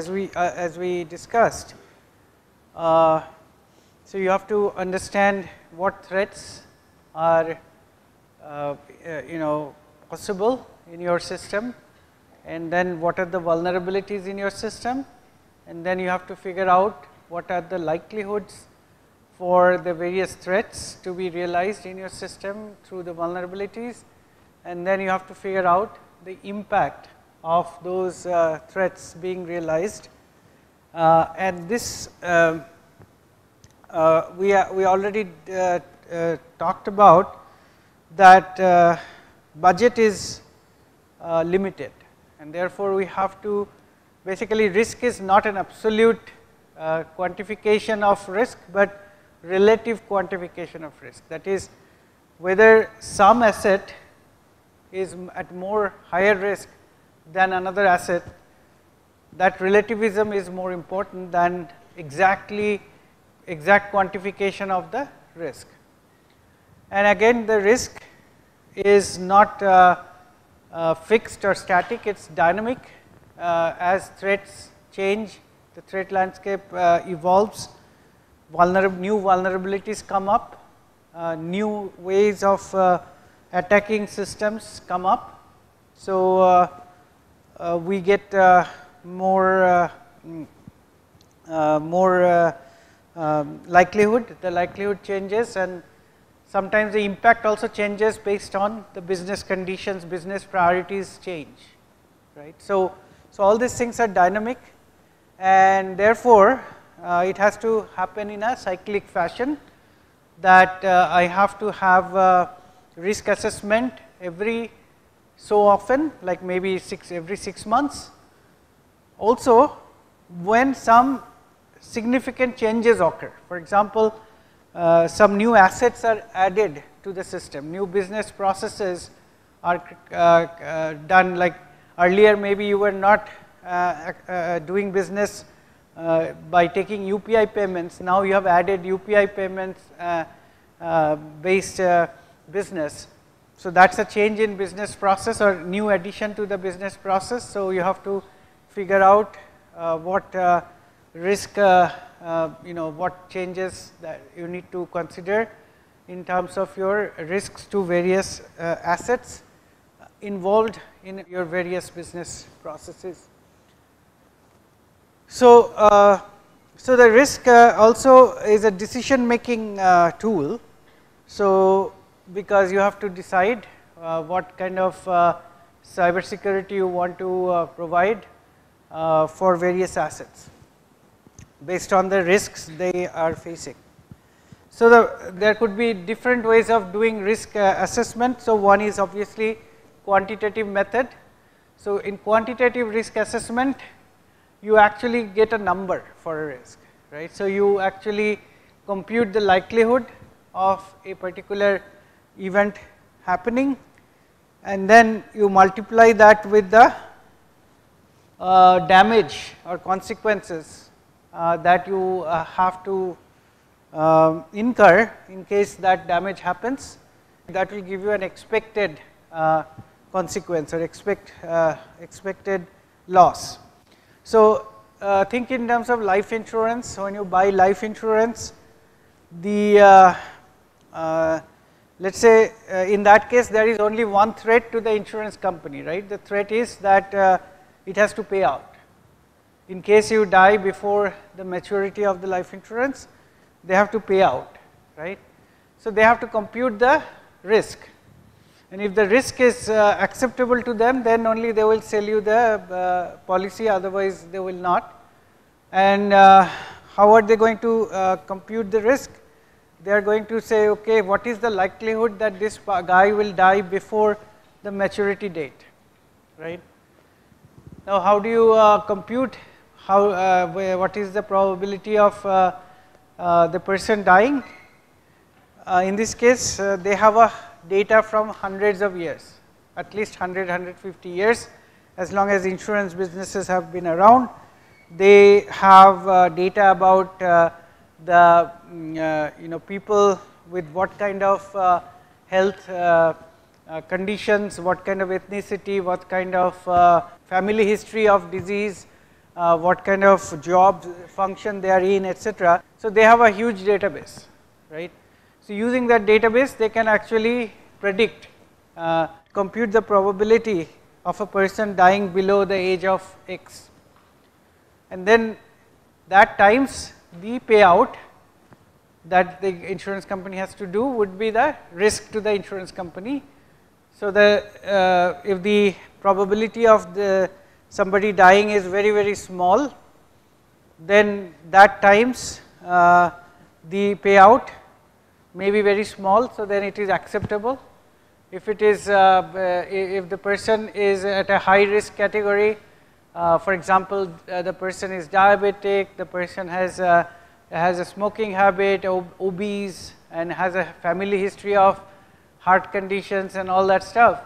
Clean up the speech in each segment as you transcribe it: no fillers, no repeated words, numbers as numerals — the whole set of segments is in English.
as we discussed. So you have to understand what threats are possible in your system, and then what are the vulnerabilities in your system, and then you have to figure out what are the likelihoods for the various threats to be realized in your system through the vulnerabilities, and then you have to figure out the impact of those threats being realized. And this we already talked about that budget is limited, and therefore we have to basically, risk is not an absolute quantification of risk, but relative quantification of risk. That is, whether some asset is at more higher risk than another asset, that relativism is more important than exact quantification of the risk. And again, the risk is not fixed or static, it is dynamic. As threats change, the threat landscape evolves, new vulnerabilities come up, new ways of attacking systems come up. So we get more likelihood, the likelihood changes, and sometimes the impact also changes based on the business conditions, business priorities change, right. So all these things are dynamic, and therefore it has to happen in a cyclic fashion, that I have to have risk assessment every so often, like maybe every 6 months. Also, when some significant changes occur, for example, some new assets are added to the system, new business processes are done, like earlier maybe you were not doing business by taking UPI payments, now you have added UPI payments based business. So that is a change in business process or new addition to the business process. So you have to figure out what risk, what changes that you need to consider in terms of your risks to various assets involved in your various business processes. So, so the risk also is a decision making tool. So, because you have to decide what kind of cyber security you want to provide for various assets based on the risks they are facing. So there could be different ways of doing risk assessment. So one is obviously quantitative method. So in quantitative risk assessment, you actually get a number for a risk, right. So you actually compute the likelihood of a particular event happening, and then you multiply that with the damage or consequences that you have to incur in case that damage happens. That will give you an expected consequence or expected loss. So think in terms of life insurance. So when you buy life insurance, the let us say in that case there is only one threat to the insurance company, right. The threat is that it has to pay out. In case you die before the maturity of the life insurance, they have to pay out, right. So they have to compute the risk, and if the risk is acceptable to them, then only they will sell you the policy, otherwise they will not. And how are they going to compute the risk? They are going to say, okay, what is the likelihood that this guy will die before the maturity date, right. Now how do you compute what is the probability of the person dying? In this case, they have a data from hundreds of years, at least 100, 150 years, as long as insurance businesses have been around. They have data about the people with what kind of health conditions, what kind of ethnicity, what kind of family history of disease, what kind of job function they are in, etc. So, they have a huge database, right. So, using that database they can actually predict, compute the probability of a person dying below the age of X, and then that times the payout that the insurance company has to do would be the risk to the insurance company. So, if the probability of somebody dying is very, very small, then that times the payout may be very small. So, then it is acceptable. If it is if the person is at a high risk category, for example, the person is diabetic, the person has a smoking habit, obese, and has a family history of heart conditions and all that stuff,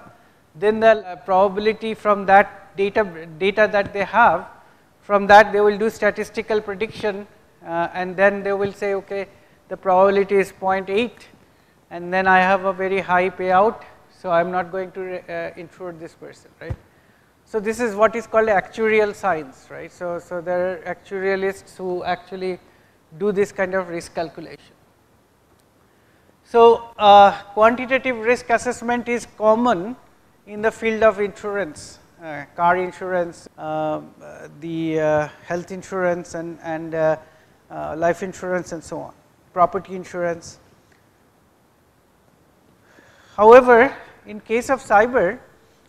then the probability from that data that they have, from that they will do statistical prediction, and then they will say, okay, the probability is 0.8, and then I have a very high payout, so I am not going to insure this person, right. So, this is what is called actuarial science, right. So, there are actuarialists who actually do this kind of risk calculation. So, quantitative risk assessment is common in the field of insurance, car insurance, the health insurance and life insurance and so on, property insurance. However, in case of cyber,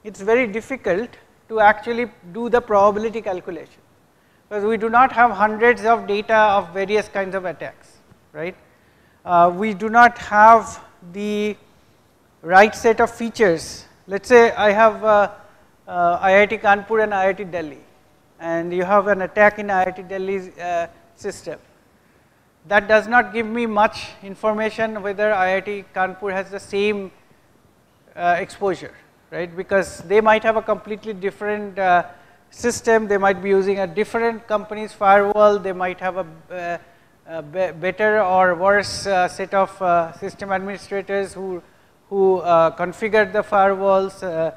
it is very difficult to actually do the probability calculation, because we do not have hundreds of data of various kinds of attacks, right. We do not have the right set of features. Let us say I have IIT Kanpur and IIT Delhi, and you have an attack in IIT Delhi's system. That does not give me much information whether IIT Kanpur has the same exposure, right, because they might have a completely different system, they might be using a different company's firewall, they might have a better or worse set of system administrators who configured the firewalls,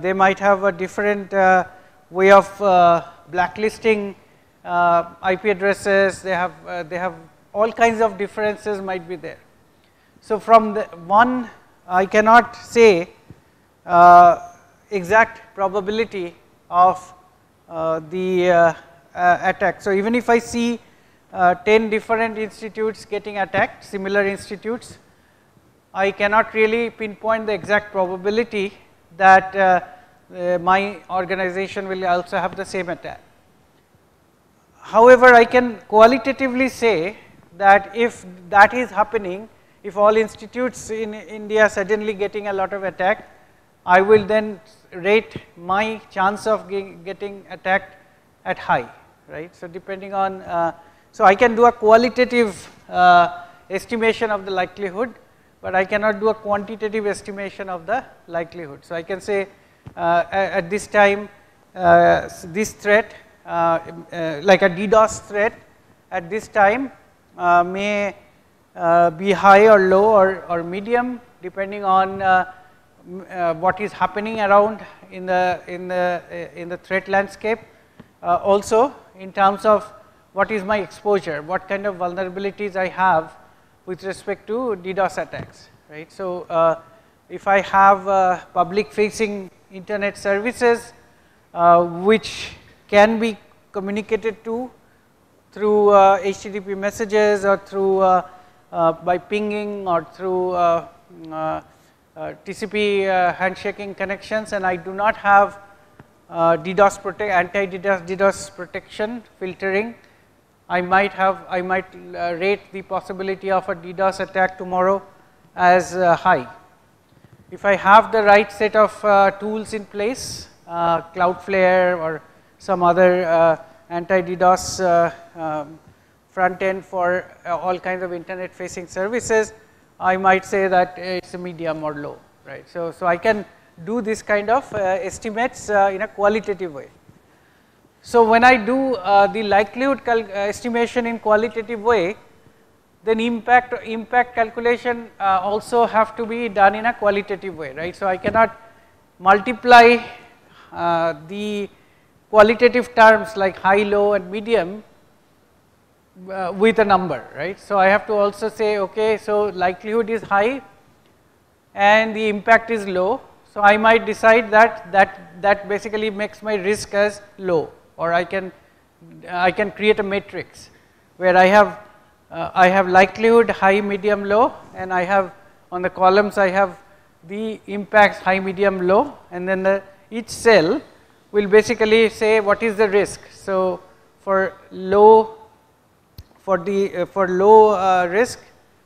they might have a different way of blacklisting IP addresses, they have all kinds of differences might be there. So, from the one I cannot say exact probability of the attack. So, even if I see 10 different institutes getting attacked, similar institutes, I cannot really pinpoint the exact probability that my organization will also have the same attack. However, I can qualitatively say that if that is happening, if all institutes in India suddenly getting a lot of attack, I will then rate my chance of getting attacked at high, right. So, depending on, so I can do a qualitative estimation of the likelihood, but I cannot do a quantitative estimation of the likelihood. So, I can say at this time this threat like a DDoS threat at this time may be high or low or medium, depending on what is happening around in the threat landscape. Also, in terms of what is my exposure, what kind of vulnerabilities I have with respect to DDoS attacks, right. So, if I have public facing internet services which can be communicated to through HTTP messages or through by pinging or through TCP handshaking connections, and I do not have anti-DDoS protection filtering, I might rate the possibility of a DDoS attack tomorrow as high. If I have the right set of tools in place, Cloudflare or some other anti-DDoS front end for all kinds of internet facing services, I might say that it is a medium or low, right. So, I can do this kind of estimates in a qualitative way. So, when I do the likelihood estimation in qualitative way, then impact calculation also have to be done in a qualitative way, right. So, I cannot multiply the qualitative terms like high, low and medium with a number, right. So, I have to also say, okay, so likelihood is high and the impact is low. So, I might decide that basically makes my risk as low, or I can create a matrix where I have likelihood high, medium, low, and I have on the columns I have the impacts high, medium, low, and then each cell will basically say what is the risk. So, for low risk,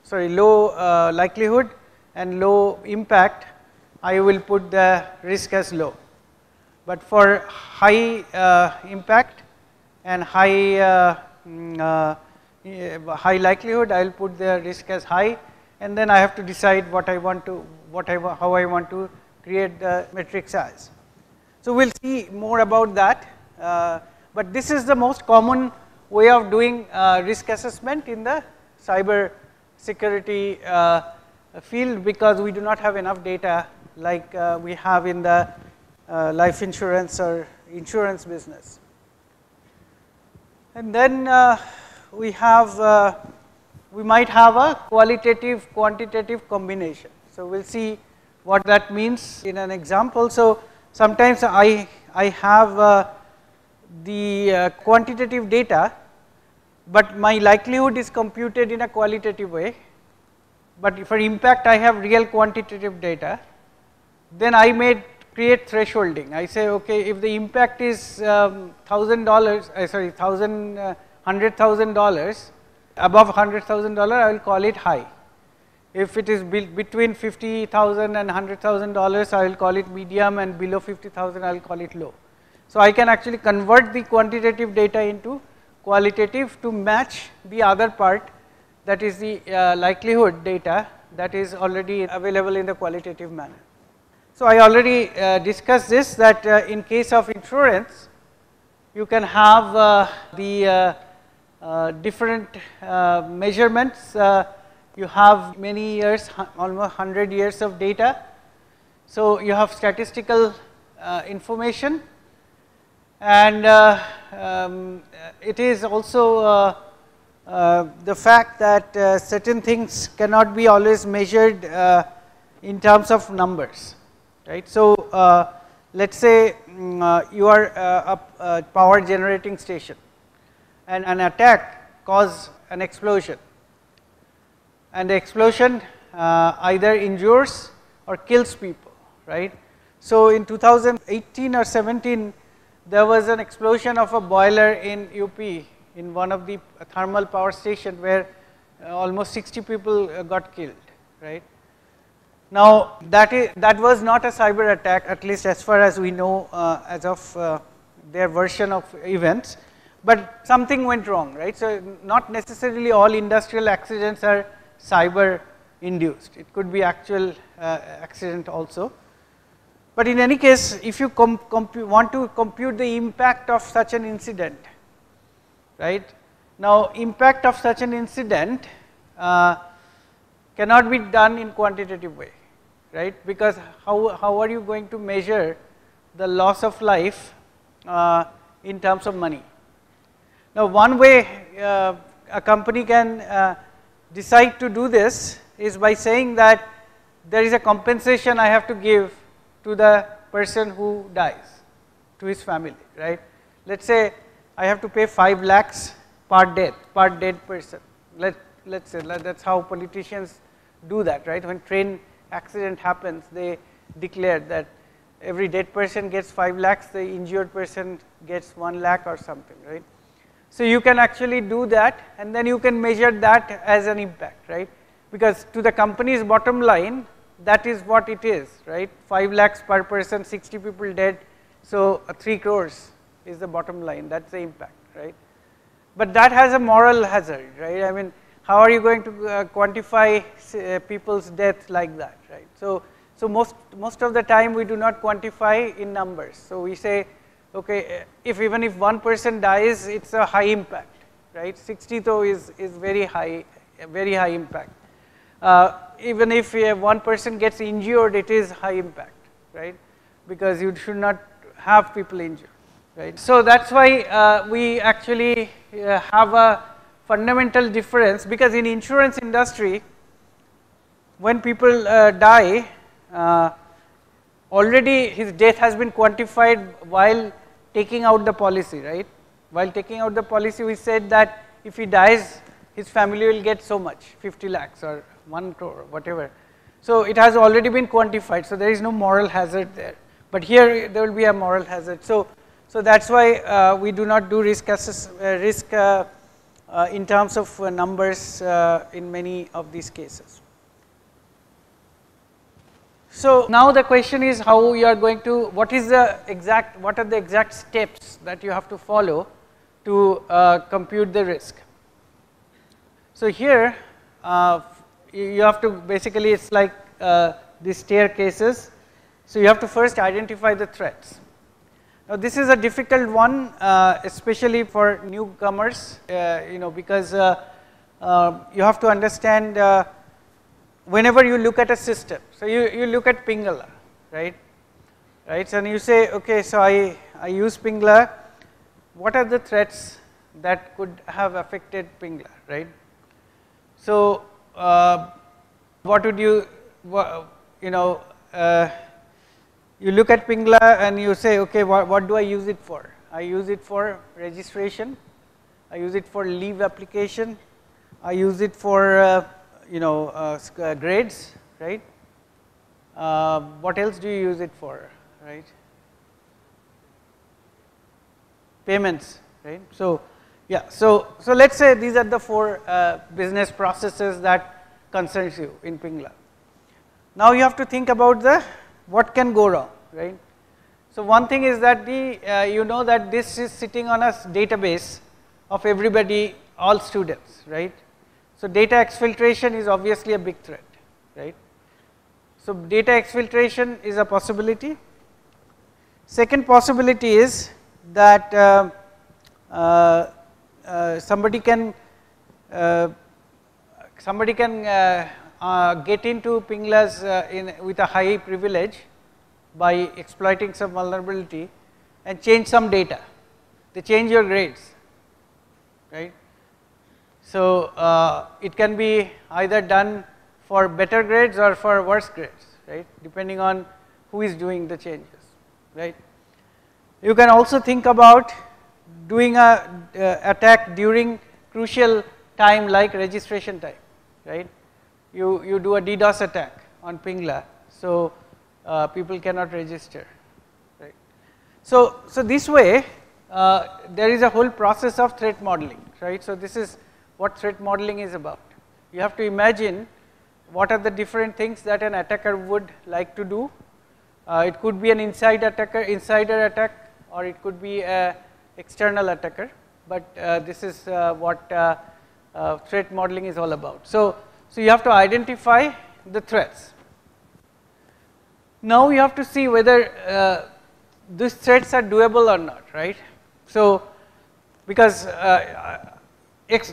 sorry, low likelihood and low impact, I will put the risk as low. But for high impact and high likelihood, I will put the risk as high, and then I have to decide what I want to, how I want to create the matrix as. So, we will see more about that, but this is the most common way of doing risk assessment in the cyber security field, because we do not have enough data like we have in the life insurance or insurance business. And then we might have a qualitative quantitative combination. So, we will see what that means in an example. So, sometimes I have the quantitative data, but my likelihood is computed in a qualitative way, but for impact I have real quantitative data. Then I may create thresholding. I say, okay, if the impact is $1,000, sorry, $100,000, above $100,000, I will call it high. If it is between $50,000 and $100,000, I will call it medium, and below $50,000, I will call it low. So, I can actually convert the quantitative data into qualitative to match the other part, that is the likelihood data that is already available in the qualitative manner. So, I already discussed this, that in case of insurance, you can have the different measurements. You have many years, almost 100 years of data. So, you have statistical information, and it is also the fact that certain things cannot be always measured in terms of numbers, right. So, let us say you are a power generating station and an attack caused an explosion, and the explosion either injures or kills people, right. So, in 2018 or 17, there was an explosion of a boiler in UP, in one of the thermal power station, where almost 60 people got killed, right. Now, that was not a cyber attack, at least as far as we know as of their version of events, but something went wrong, right. So, not necessarily all industrial accidents are cyber induced, it could be actual accident also. But in any case, if you want to compute the impact of such an incident, right. Now, impact of such an incident cannot be done in quantitative way, right, because how are you going to measure the loss of life in terms of money? Now, one way a company can decide to do this is by saying that there is a compensation I have to give to the person who dies, to his family, right. Let us say I have to pay 5 lakhs per dead person. Let's say that is how politicians do that, right. When train accident happens, they declare that every dead person gets 5 lakhs, the injured person gets 1 lakh or something, right. So, you can actually do that, and then you can measure that as an impact, right, because to the company's bottom line, that is what it is, right, 5 lakhs per person, 60 people dead. So, 3 crores is the bottom line, that is the impact, right. But that has a moral hazard, right. I mean, how are you going to quantify people's death like that, right. So, most of the time we do not quantify in numbers. So, we say, okay, even if one person dies, it is a high impact, right. 60 though is very high impact. Even if one person gets injured, it is high impact, right, because you should not have people injured. right. So that's why we actually have a fundamental difference, because in insurance industry, when people die, already his death has been quantified while taking out the policy, right. While taking out the policy, we said that if he dies, his family will get so much, 50 lakhs or 1 crore, whatever. So it has already been quantified, so there is no moral hazard there. But here there will be a moral hazard. So that's why we do not do risk in terms of numbers in many of these cases. So now the question is how you are going to, what are the exact steps that you have to follow to compute the risk. So here you have to basically, it's like these staircases. So you have to first identify the threats. Now this is a difficult one, especially for newcomers, because you have to understand whenever you look at a system. So you look at Pingala, right? So you say, okay, so I use Pingala. What are the threats that could have affected Pingala, right? So what would you you look at Pingala and you say, okay, what do I use it for? I use it for registration, I use it for leave application, I use it for grades, right? What else do you use it for, right? Payments, right? So yeah, so let's say these are the 4 business processes that concerns you in Pingala. Now you have to think about what can go wrong, right? So one thing is that that this is sitting on a database of everybody, all students, right? So data exfiltration is obviously a big threat, right? So data exfiltration is a possibility. Second possibility is that somebody can get into Pingala's with a high privilege by exploiting some vulnerability and change some data. They change your grades, right? So it can be either done for better grades or for worse grades, right, depending on who is doing the changes, right. You can also think about doing a attack during crucial time like registration time, right. You do a DDoS attack on Pingala, so people cannot register, right. So this way there is a whole process of threat modeling, right. So this is what threat modeling is about. You have to imagine what are the different things that an attacker would like to do. It could be an insider attack, or it could be an external attacker, but this is what threat modeling is all about. So you have to identify the threats. Now you have to see whether these threats are doable or not, right. So because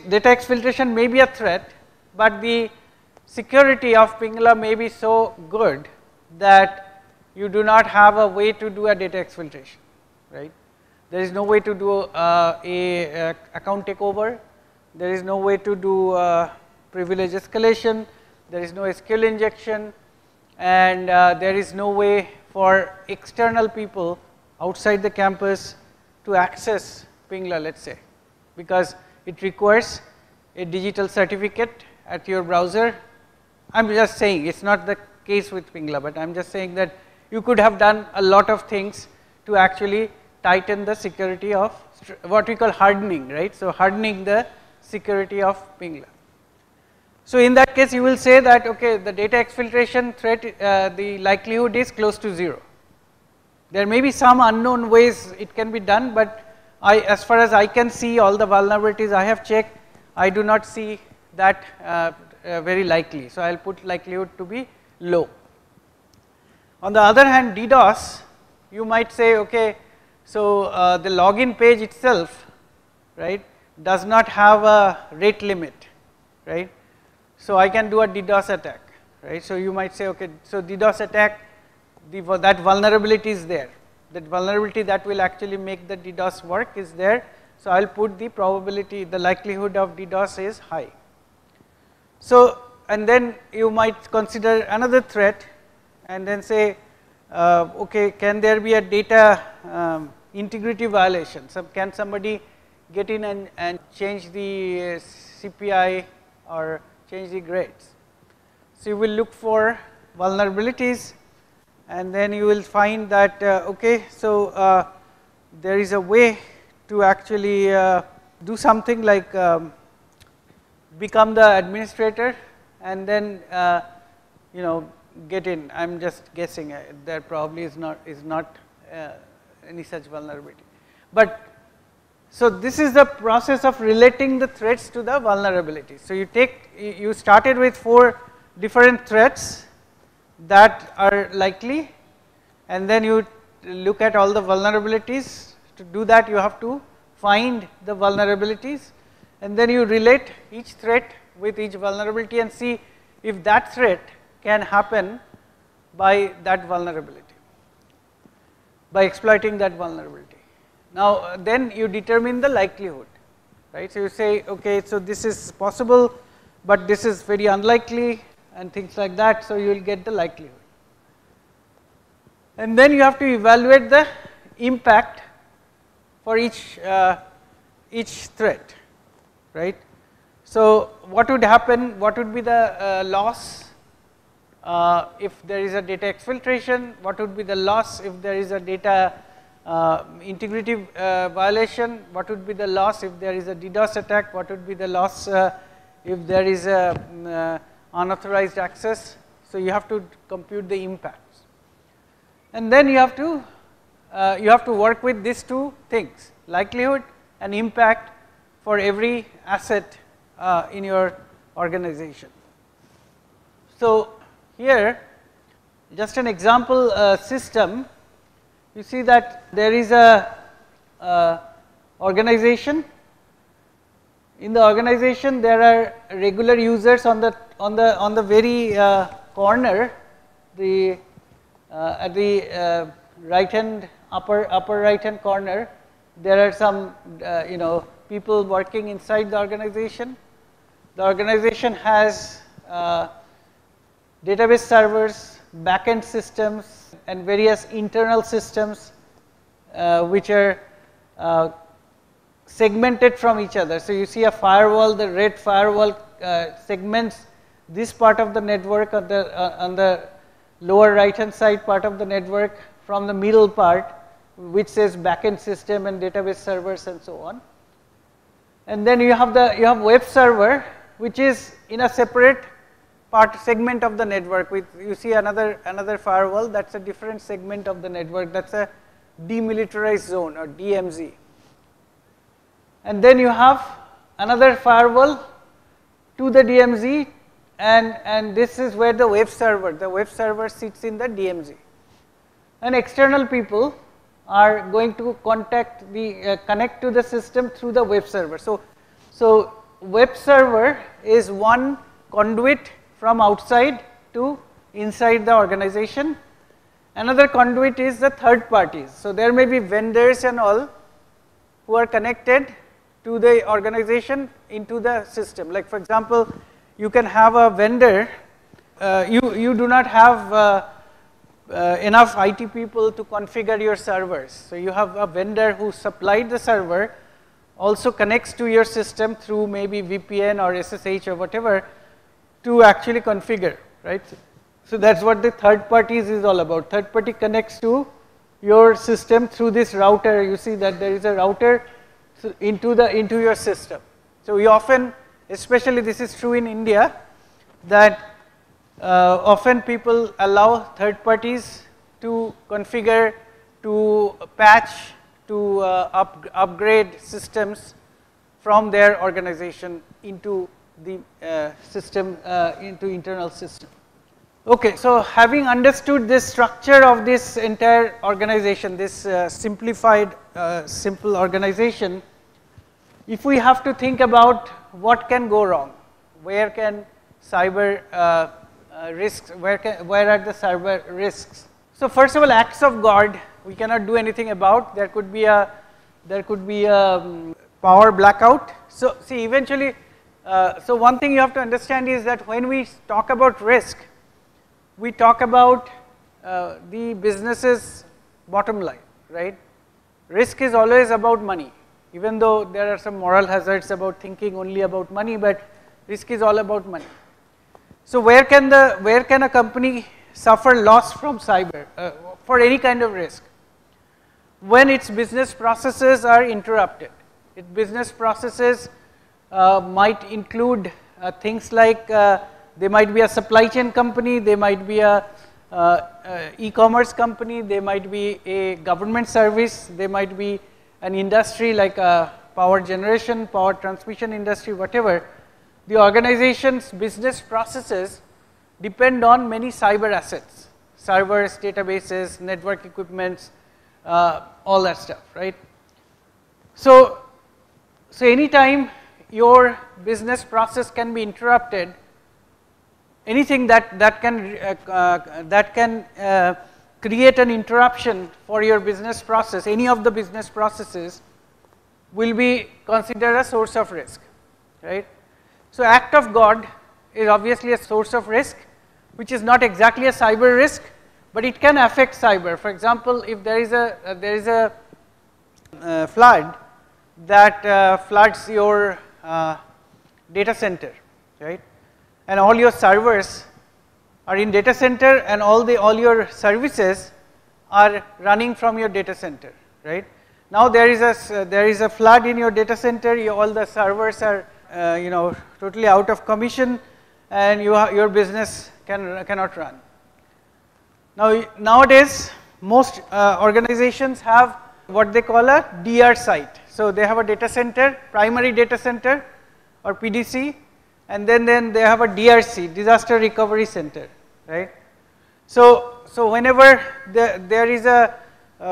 data exfiltration may be a threat, but the security of Pingala may be so good that you do not have a way to do a data exfiltration, right. There is no way to do a account takeover, there is no way to do privilege escalation, there is no SQL injection, and there is no way for external people outside the campus to access Pingala, let's say, because it requires a digital certificate at your browser. I am just saying, it is not the case with Pingala, but I am just saying that you could have done a lot of things to actually tighten the security of what we call hardening, right. So hardening the security of Pingala. So in that case you will say that, okay, the data exfiltration threat, the likelihood is close to 0. There may be some unknown ways it can be done, but as far as I can see, all the vulnerabilities I have checked, I do not see that very likely. So I will put likelihood to be low. On the other hand, DDoS, you might say, okay, so the login page itself, right, does not have a rate limit, right. So I can do a DDoS attack, right. So you might say, okay, so DDoS attack, that vulnerability is there. that vulnerability that will actually make the DDoS work is there. So, I will put the probability, the likelihood of DDoS is high. So, and then you might consider another threat and then say, okay, can there be a data integrity violation? So, can somebody get in and change the CPI or change the grades? So, you will look for vulnerabilities and then you will find that okay, so there is a way to actually do something like become the administrator and then you know, get in. I am just guessing, there probably is not any such vulnerability. But so this is the process of relating the threats to the vulnerabilities. So, you started with 4 different threats that are likely, and then you look at all the vulnerabilities. To do that, you have to find the vulnerabilities and then you relate each threat with each vulnerability and see if that threat can happen by that vulnerability, by exploiting that vulnerability. Now, then you determine the likelihood, right. So, you say okay, so this is possible, but this is very unlikely and things like that. So, you will get the likelihood. And then you have to evaluate the impact for each threat, right. So, what would happen, what would be the loss if there is a data exfiltration, what would be the loss if there is a data integrity violation, what would be the loss if there is a DDoS attack, what would be the loss if there is a unauthorized access. So, you have to compute the impacts and then you have to work with these 2 things, likelihood and impact for every asset in your organization. So, here just an example system, you see that there is a organization. In the organization there are regular users on the very corner, the at the right hand upper right hand corner, there are some you know, people working inside the organization. The organization has database servers, backend systems and various internal systems which are segmented from each other. So, you see a firewall, the red firewall segments this part of the network on the lower right hand side part of the network from the middle part, which says backend system and database servers and so on. And then you have web server, which is in a separate segment of the network with, you see another firewall, that is a different segment of the network, that is a demilitarized zone or DMZ. And then you have another firewall to the DMZ, and this is where the web server sits in the DMZ. And external people are going to connect to the system through the web server. So web server is one conduit from outside to inside the organization. Another conduit is the third parties. So there may be vendors and all who are connected to the organization into the system. Like for example, you can have a vendor, you do not have enough IT people to configure your servers. So you have a vendor who supplied the server, also connects to your system through maybe VPN or SSH or whatever to actually configure, right. So that is what the third parties is all about. Third party connects to your system through this router. You see that there is a router into your system. So we often, especially this is true in India, that often people allow third parties to configure, to patch, to upgrade systems from their organization into the system, into internal system. Okay, so having understood this structure of this entire organization, this simplified simple organization, if we have to think about what can go wrong, where can cyber risks, where are the cyber risks. So first of all, acts of God we cannot do anything about. There could be a power blackout. So see, eventually, so one thing you have to understand is that when we talk about risk, we talk about the business's bottom line, right? Risk is always about money, even though there are some moral hazards about thinking only about money, but risk is all about money. So where can a company suffer loss from cyber, for any kind of risk? When its business processes are interrupted. Its business processes might include things like they might be a supply chain company, they might be a e-commerce company, they might be a government service, they might be an industry like a power generation, power transmission industry, whatever. The organization's business processes depend on many cyber assets, servers, databases, network equipments, all that stuff, right? So anytime your business process can be interrupted, anything that can create an interruption for your business process, any of the business processes, will be considered a source of risk, right? So act of God is obviously a source of risk, which is not exactly a cyber risk, but it can affect cyber. For example, if there is a flood that floods your data center, right? And all your servers are in data center, and all your services are running from your data center, right? Now there is a flood in your data center. All the servers are totally out of commission, and your business cannot run. Now nowadays most organizations have what they call a DR site. So they have a data center, primary data center or PDC, and then they have a DRC, disaster recovery center, right? So whenever there is a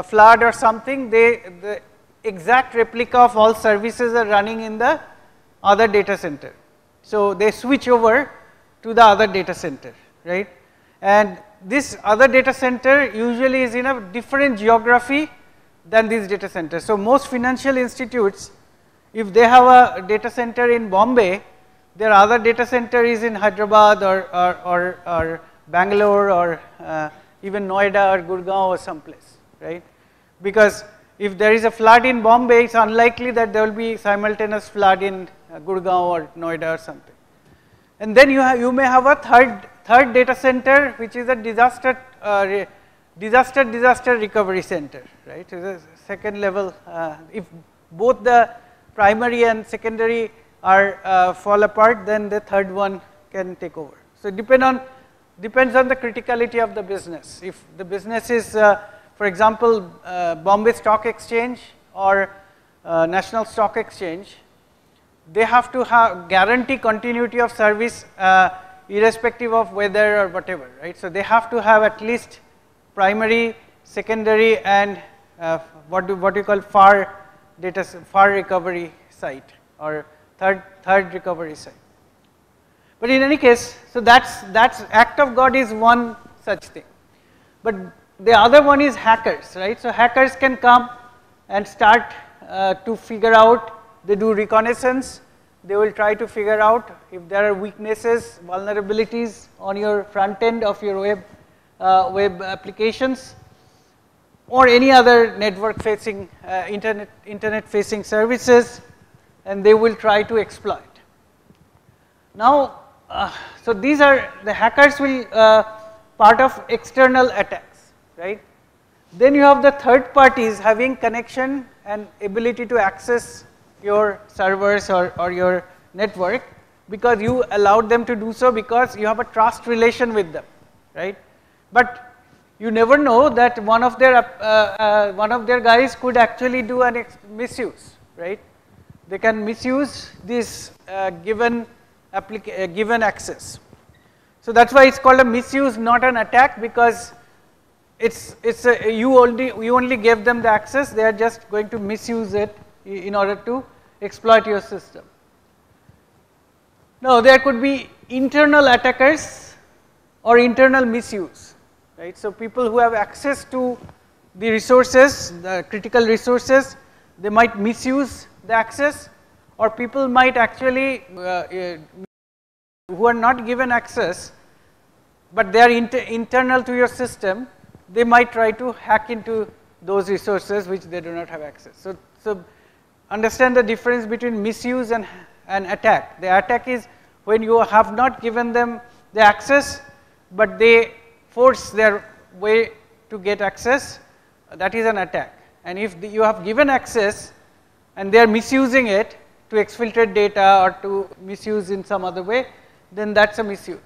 flood or something, the exact replica of all services are running in the other data center. So they switch over to the other data center, right? And this other data center usually is in a different geography than these data centers. So most financial institutes, if they have a data center in Bombay, their other data center is in Hyderabad or Bangalore or even Noida or Gurgaon or someplace, right? Because if there is a flood in Bombay, it's unlikely that there will be simultaneous flood in Gurgaon or Noida or something. And then you may have a third data center, which is a disaster recovery center, right? It's a second level. If both the primary and secondary are fall apart, then the third one can take over. So depends on the criticality of the business. If the business is, for example, Bombay Stock Exchange or National Stock Exchange, they have to guarantee continuity of service irrespective of weather or whatever, right? So they have to have at least primary, secondary, and what you call far recovery site or third recovery site. But in any case, so that's act of God is one such thing. But the other one is hackers, right? So hackers can come and start to figure out. They do reconnaissance. They will try to figure out if there are weaknesses, vulnerabilities on your front end of your web applications or any other network facing internet facing services, and they will try to exploit. Now, so these are the hackers will part of external attacks, right? Then you have the third parties having connection and ability to access your servers or your network, because you allowed them to do so because you have a trust relation with them, right? But you never know that one of their guys could actually do an misuse, right? They can misuse this given access. So that's why it's called a misuse, not an attack, because you only gave them the access. They are just going to misuse it in order to exploit your system. Now there could be internal attackers or internal misuse, right? So people who have access to the resources, the critical resources, they might misuse the access, or people might actually who are not given access, but they are internal to your system, they might try to hack into those resources which they do not have access. So understand the difference between misuse and attack. The attack is when you have not given them the access, but they force their way to get access, that is an attack. And if you have given access and they are misusing it to exfiltrate data or to misuse in some other way, then that's a misuse.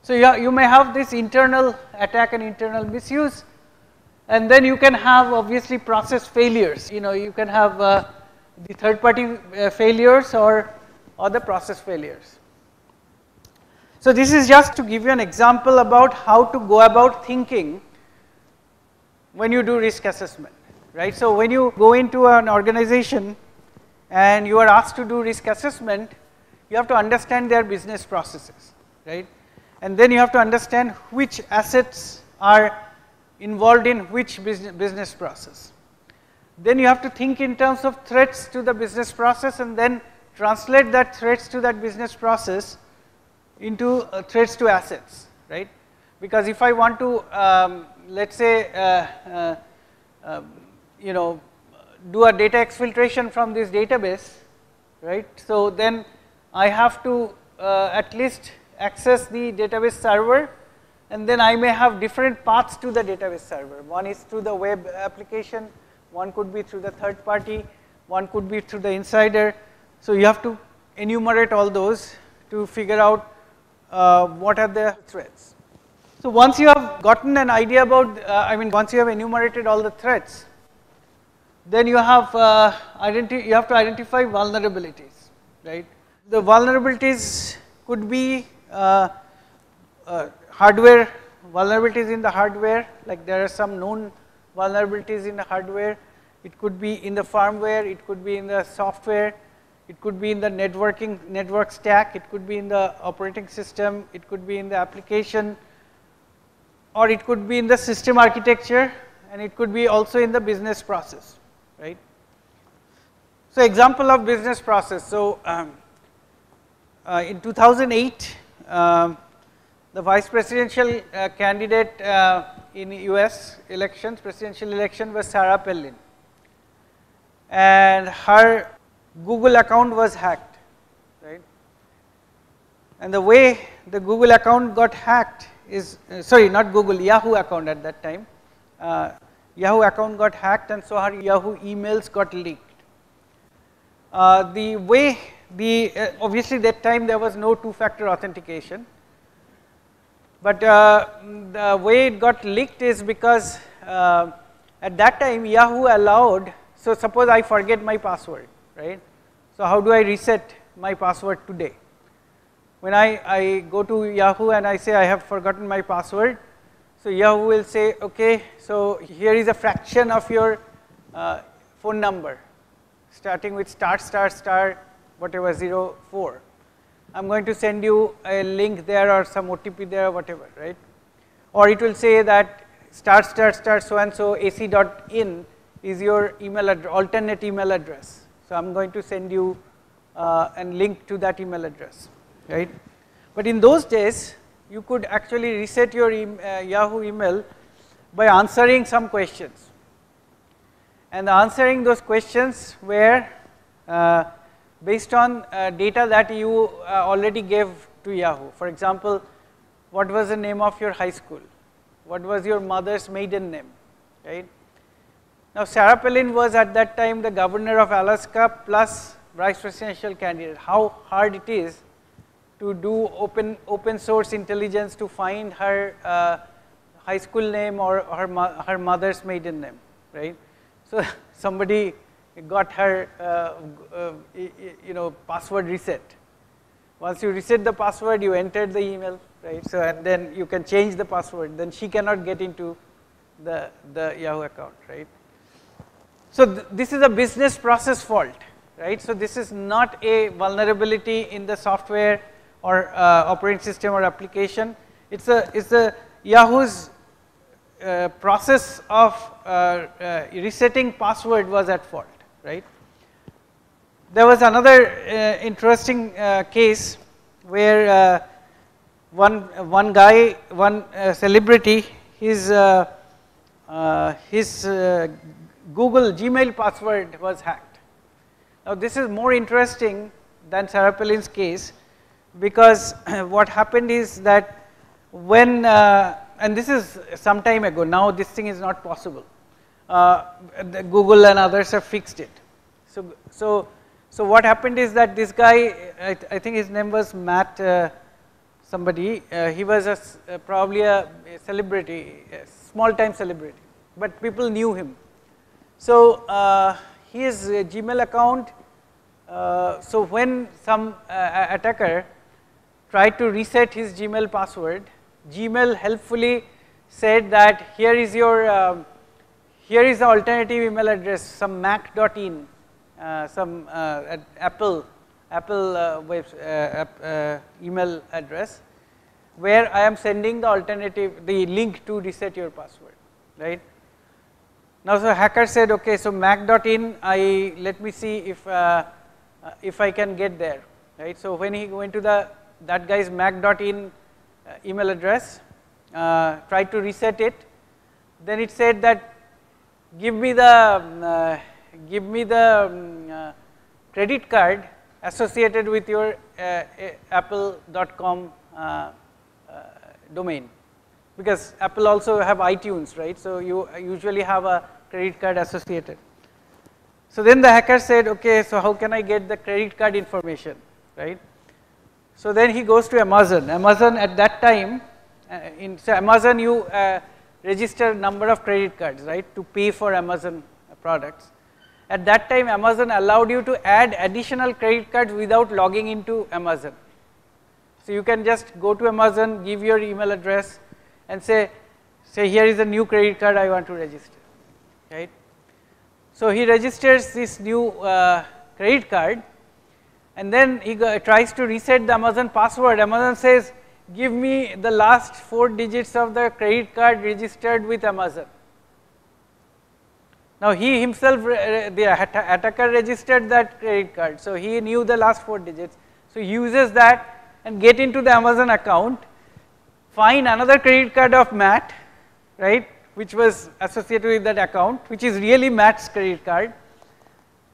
So you may have this internal attack and internal misuse, and then you can have obviously process failures. You can have the third party failures or the process failures. So this is just to give you an example about how to go about thinking when you do risk assessment, right? So when you go into an organization and you are asked to do risk assessment, you have to understand their business processes, right? And then you have to understand which assets are involved in which business process. Then you have to think in terms of threats to the business process and then translate that threats to that business process into threats to assets, right? Because if I want to, let's say, do a data exfiltration from this database, right? So then I have to at least access the database server, and then I may have different paths to the database server. One is through the web application, one could be through the third party, one could be through the insider. So you have to enumerate all those to figure out what are the threats. So once you have gotten an idea about, once you have enumerated all the threats, then you have to identify vulnerabilities, right? The vulnerabilities could be hardware vulnerabilities in the hardware, like there are some known vulnerabilities in the hardware. It could be in the firmware, it could be in the software, it could be in the network stack, it could be in the operating system, it could be in the application, or it could be in the system architecture, and it could be also in the business process, right? So example of business process. So in 2008, the vice presidential candidate in US elections, presidential election, was Sarah Palin, and her Google account was hacked, right? And the way the Google account got hacked is, sorry, not Google, Yahoo account at that time. Yahoo account got hacked, and so her Yahoo emails got leaked. The way obviously that time there was no two-factor authentication, but the way it got leaked is because at that time Yahoo allowed, so suppose I forget my password, right? So how do I reset my password today? When I go to Yahoo and I say I have forgotten my password, so Yahoo will say, okay, so here is a fraction of your phone number, starting with star star star whatever 04. I'm going to send you a link there or some OTP there or whatever, right? Or it will say that star star star so and so ac.in is your email address, alternate email address. So I'm going to send you a link to that email address, right? But in those days, you could actually reset your Yahoo email by answering some questions. And answering those questions were based on data that you already gave to Yahoo. For example, what was the name of your high school? What was your mother's maiden name, right? Now Sarah Palin was at that time the governor of Alaska plus vice presidential candidate. How hard it is to do open source intelligence to find her high school name or her mother's maiden name, right? So somebody got her password reset. Once you reset the password, you entered the email, right? So and then you can change the password. Then she cannot get into the Yahoo account, right? So this is a business process fault, right? So this is not a vulnerability in the software or operating system or application. It's a Yahoo's process of resetting password was at fault, right. There was another interesting case where one celebrity, his Google Gmail password was hacked. Now this is more interesting than Sarah Palin's case, because what happened is that when and this is some time ago, now this thing is not possible. Google and others have fixed it. So what happened is that this guy, I think his name was Matt somebody, he was probably a celebrity, a small time celebrity, but people knew him. So his Gmail account, so when some attacker tried to reset his Gmail password, Gmail helpfully said that here is your here is the alternative email address, some mac.in, some Apple email address, where I am sending the alternative, the link to reset your password, right. Now, so hacker said, okay, so mac.in, let me see if I can get there, right. So when he went to that guy's mac.in email address, tried to reset it, then it said that give me the credit card associated with your apple.com domain, because Apple also have iTunes, right. So you usually have a credit card associated. So then the hacker said, okay, so how can I get the credit card information, right. So then he goes to Amazon. Amazon at that time, so Amazon you register number of credit cards, right, to pay for Amazon products. At that time, Amazon allowed you to add additional credit cards without logging into Amazon. So you can just go to Amazon, give your email address and say here is a new credit card I want to register, right. So he registers this new credit card, and then he tries to reset the Amazon password. Amazon says, give me the last 4 digits of the credit card registered with Amazon. Now he himself, the attacker registered that credit card, so he knew the last 4 digits. So he uses that and get into the Amazon account, find another credit card of Matt, right, which was associated with that account, which is really Matt's credit card,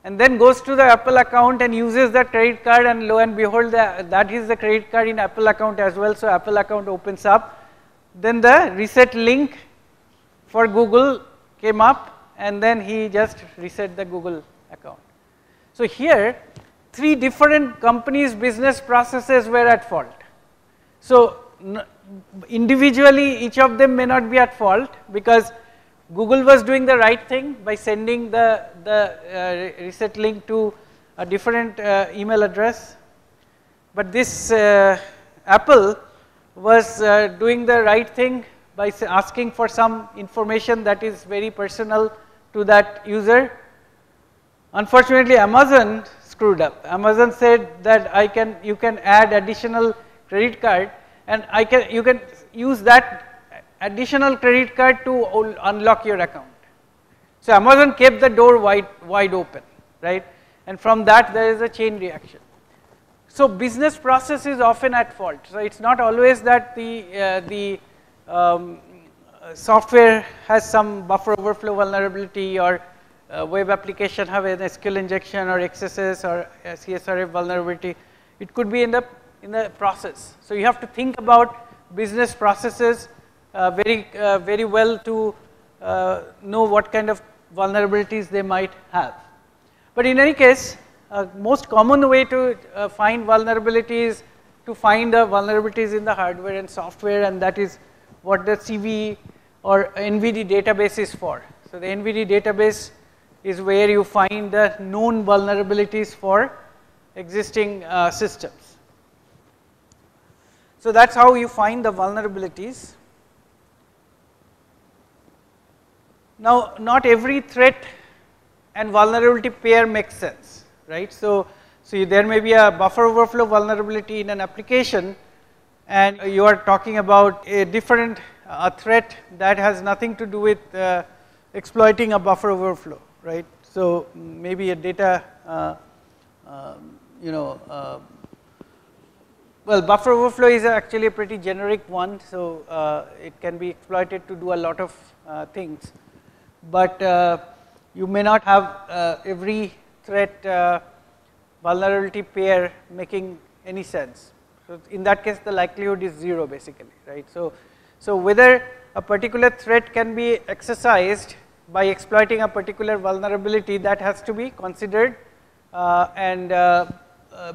and then goes to the Apple account and uses that credit card, and lo and behold, that is the credit card in Apple account as well. So Apple account opens up, then the reset link for Google came up, and then he just reset the Google account. So here 3 different companies' business processes were at fault. So individually each of them may not be at fault, because Google was doing the right thing by sending the reset link to a different email address, but this Apple was doing the right thing by asking for some information that is very personal to that user. Unfortunately, Amazon screwed up. Amazon said that you can add additional credit card, and you can use that additional credit card to unlock your account. So Amazon kept the door wide open, right, and from that there is a chain reaction. So business process is often at fault. So it's not always that the software has some buffer overflow vulnerability, or web application have an SQL injection or XSS or CSRF vulnerability. It could be in the process. So you have to think about business processes very well to know what kind of vulnerabilities they might have. But in any case, most common way to find vulnerabilities, to find the vulnerabilities in the hardware and software, and that is what the CVE or NVD database is for. So the NVD database is where you find the known vulnerabilities for existing systems. So that's how you find the vulnerabilities. Now, not every threat and vulnerability pair makes sense, right? So there may be a buffer overflow vulnerability in an application, and you are talking about a different threat that has nothing to do with exploiting a buffer overflow, right. So, maybe a data well, buffer overflow is actually a pretty generic one. So, it can be exploited to do a lot of things, but you may not have every threat vulnerability pair making any sense. So, in that case the likelihood is 0 basically, right. So, whether a particular threat can be exercised by exploiting a particular vulnerability, that has to be considered and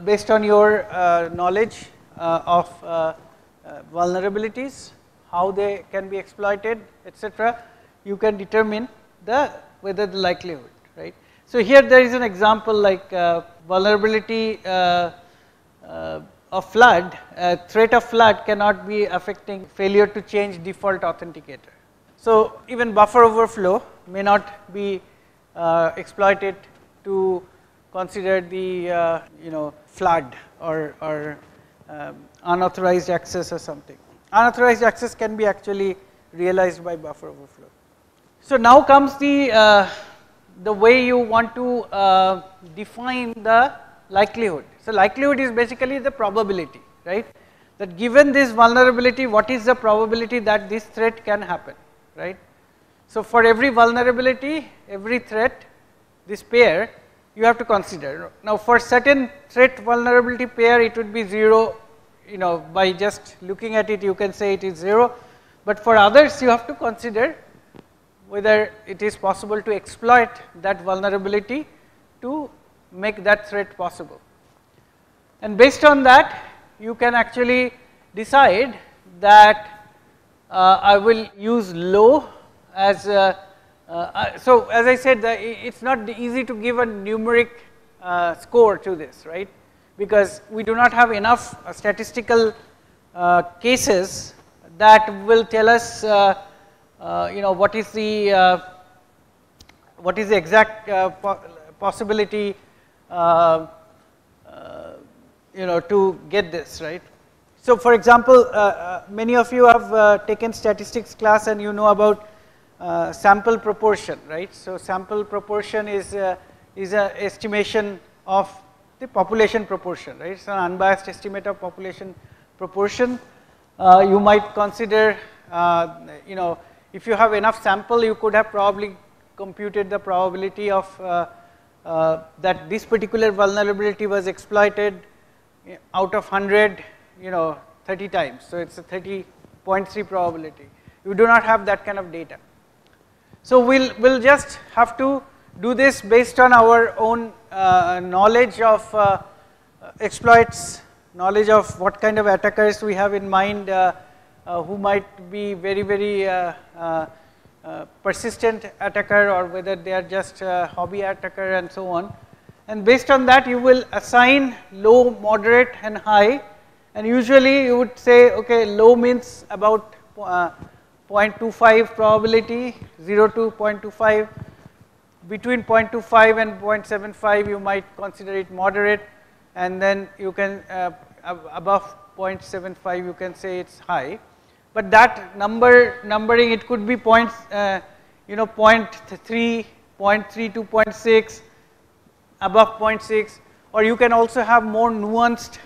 based on your knowledge of vulnerabilities, how they can be exploited, etc., you can determine whether the likelihood, right. So, here there is an example like vulnerability of flood, threat of flood cannot be affecting failure to change default authenticator. So, even buffer overflow may not be exploited to consider the flood or unauthorized access or something. Unauthorized access can be actually realized by buffer overflow. So, now comes the way you want to define the likelihood. So, likelihood is basically the probability, right, that given this vulnerability, what is the probability that this threat can happen, right. So, for every vulnerability, every threat, this pair you have to consider. Now, for certain threat vulnerability pair, it would be 0, by just looking at it you can say it is 0, but for others you have to consider whether it is possible to exploit that vulnerability to make that threat possible. And based on that, you can actually decide that I will use low as so as I said, it's not easy to give a numeric score to this, right, because we do not have enough statistical cases that will tell us what is the exact possibility to get this, right. So, for example, many of you have taken statistics class and you know about sample proportion, right. So, sample proportion is an estimation of the population proportion, right. It's an unbiased estimate of population proportion. You might consider if you have enough sample, you could have probably computed the probability of that this particular vulnerability was exploited out of 100, 30 times. So, it's a 30.3 probability. You do not have that kind of data. So, we'll just have to do this based on our own knowledge of exploits, knowledge of what kind of attackers we have in mind, who might be very persistent attacker, or whether they are just a hobby attacker and so on. And based on that you will assign low, moderate and high, and usually you would say okay, low means about 0.25 probability, 0 to 0.25, between 0.25 and 0.75 you might consider it moderate, and then you can above 0.75 you can say it's high. But that numbering, it could be 0.3, 0.3 to 0.6, above 0.6, or you can also have more nuanced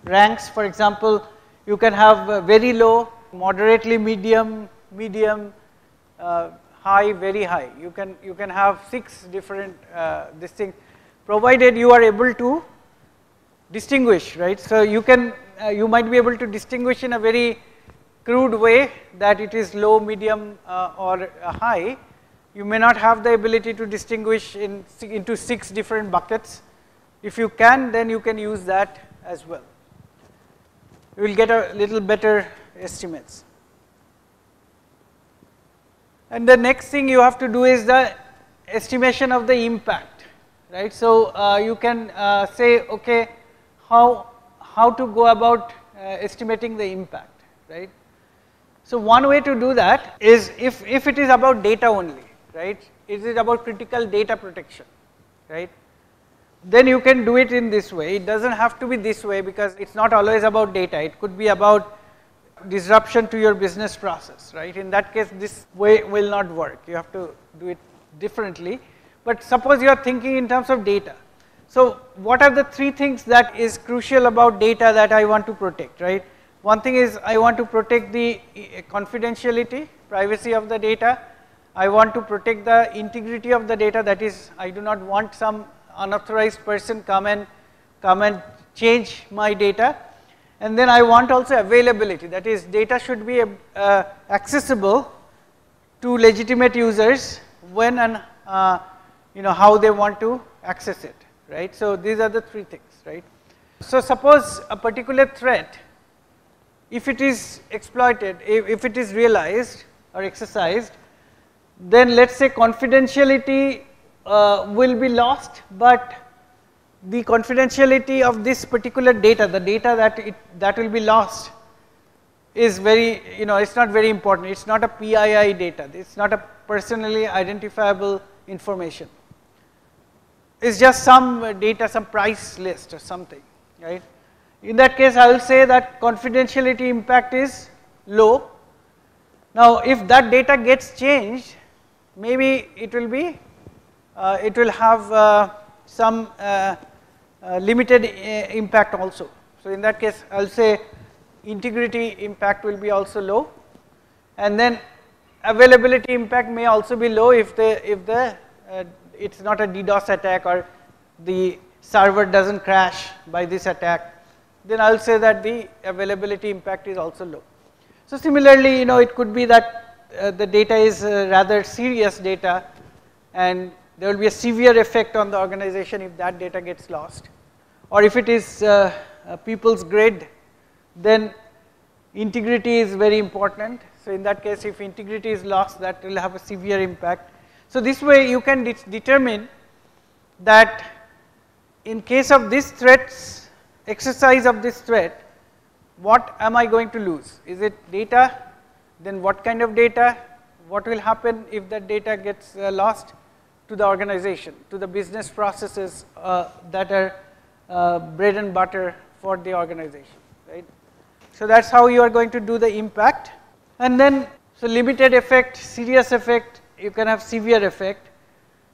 ranks. For example, you can have very low, moderately medium, high, very high. You can have 6 different this thing, provided you are able to distinguish, right. So, you might be able to distinguish in a very crude way that it is low, medium or high. You may not have the ability to distinguish into 6 different buckets. If you can, then you can use that as well. You will get a little better estimates. And the next thing you have to do is the estimation of the impact, right. So, you can say okay, how to go about estimating the impact, right. So, one way to do that is if it is about data only, right, is it about critical data protection, right, then you can do it in this way. It does not have to be this way, because it is not always about data. It could be about disruption to your business process, right. In that case, this way will not work. You have to do it differently. But suppose you are thinking in terms of data. So what are the three things that is crucial about data that I want to protect, right? One thing is I want to protect the confidentiality, privacy of the data. I want to protect the integrity of the data, that is, I do not want some unauthorized person come and change my data. And then I want also availability, that is, data should be accessible to legitimate users when and how they want to access it, right. So these are the three things, right. So suppose a particular threat, if it is exploited, if it is realized or exercised, then let us say confidentiality will be lost, but the confidentiality of this particular data, the data that will be lost is very, it's not very important. It's not a PII data. It's not a personally identifiable information. It's just some data, some price list or something, right. In that case, I will say that confidentiality impact is low. Now, if that data gets changed, maybe it will be, it will have some limited impact also. So in that case, I will say integrity impact will be also low, and then availability impact may also be low if it's not a DDoS attack or the server doesn't crash by this attack. Then I will say that the availability impact is also low. So similarly, it could be that the data is rather serious data, and there will be a severe effect on the organization if that data gets lost. Or if it is people's grid, then integrity is very important. So in that case, if integrity is lost, that will have a severe impact. So this way you can determine that in case of this threats, exercise of this threat, what am I going to lose? Is it data? Then what kind of data? What will happen if that data gets lost to the organization, to the business processes that are bread and butter for the organization, right. So that is how you are going to do the impact. And then, so limited effect, serious effect, you can have severe effect,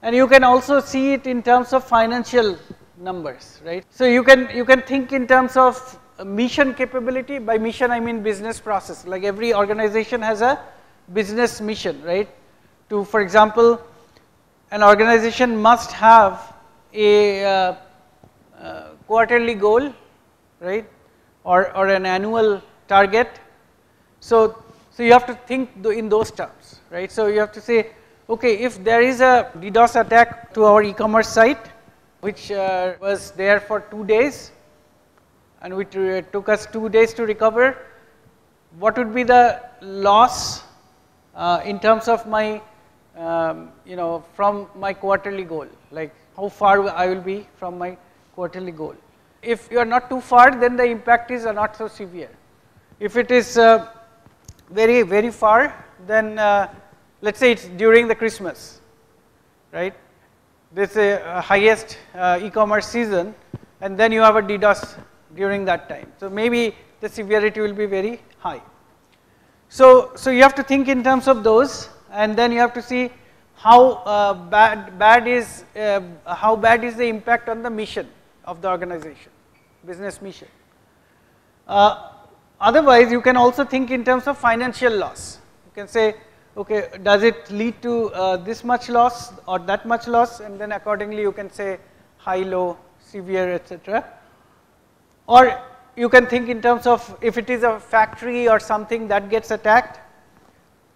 and you can also see it in terms of financial numbers, right. So you can think in terms of mission capability. By mission I mean business process, like every organization has a business mission, right. To, for example, an organization must have a quarterly goal, right, or an annual target. So you have to think in those terms, right. So you have to say, okay, if there is a DDoS attack to our e-commerce site, which was there for 2 days, and which took us 2 days to recover, what would be the loss in terms of my, from my quarterly goal, like how far I will be from my quarterly goal. If you are not too far, then the impact is not so severe. If it is very, very far, then let us say it's during the Christmas, right. This is a highest e-commerce season, and then you have a DDoS during that time. So maybe the severity will be very high. So you have to think in terms of those, and then you have to see how bad is the impact on the mission of the organization, business mission. Otherwise, you can also think in terms of financial loss. You can say, okay, does it lead to this much loss or that much loss, and then accordingly you can say high, low, severe, etc. Or you can think in terms of if it is a factory or something that gets attacked,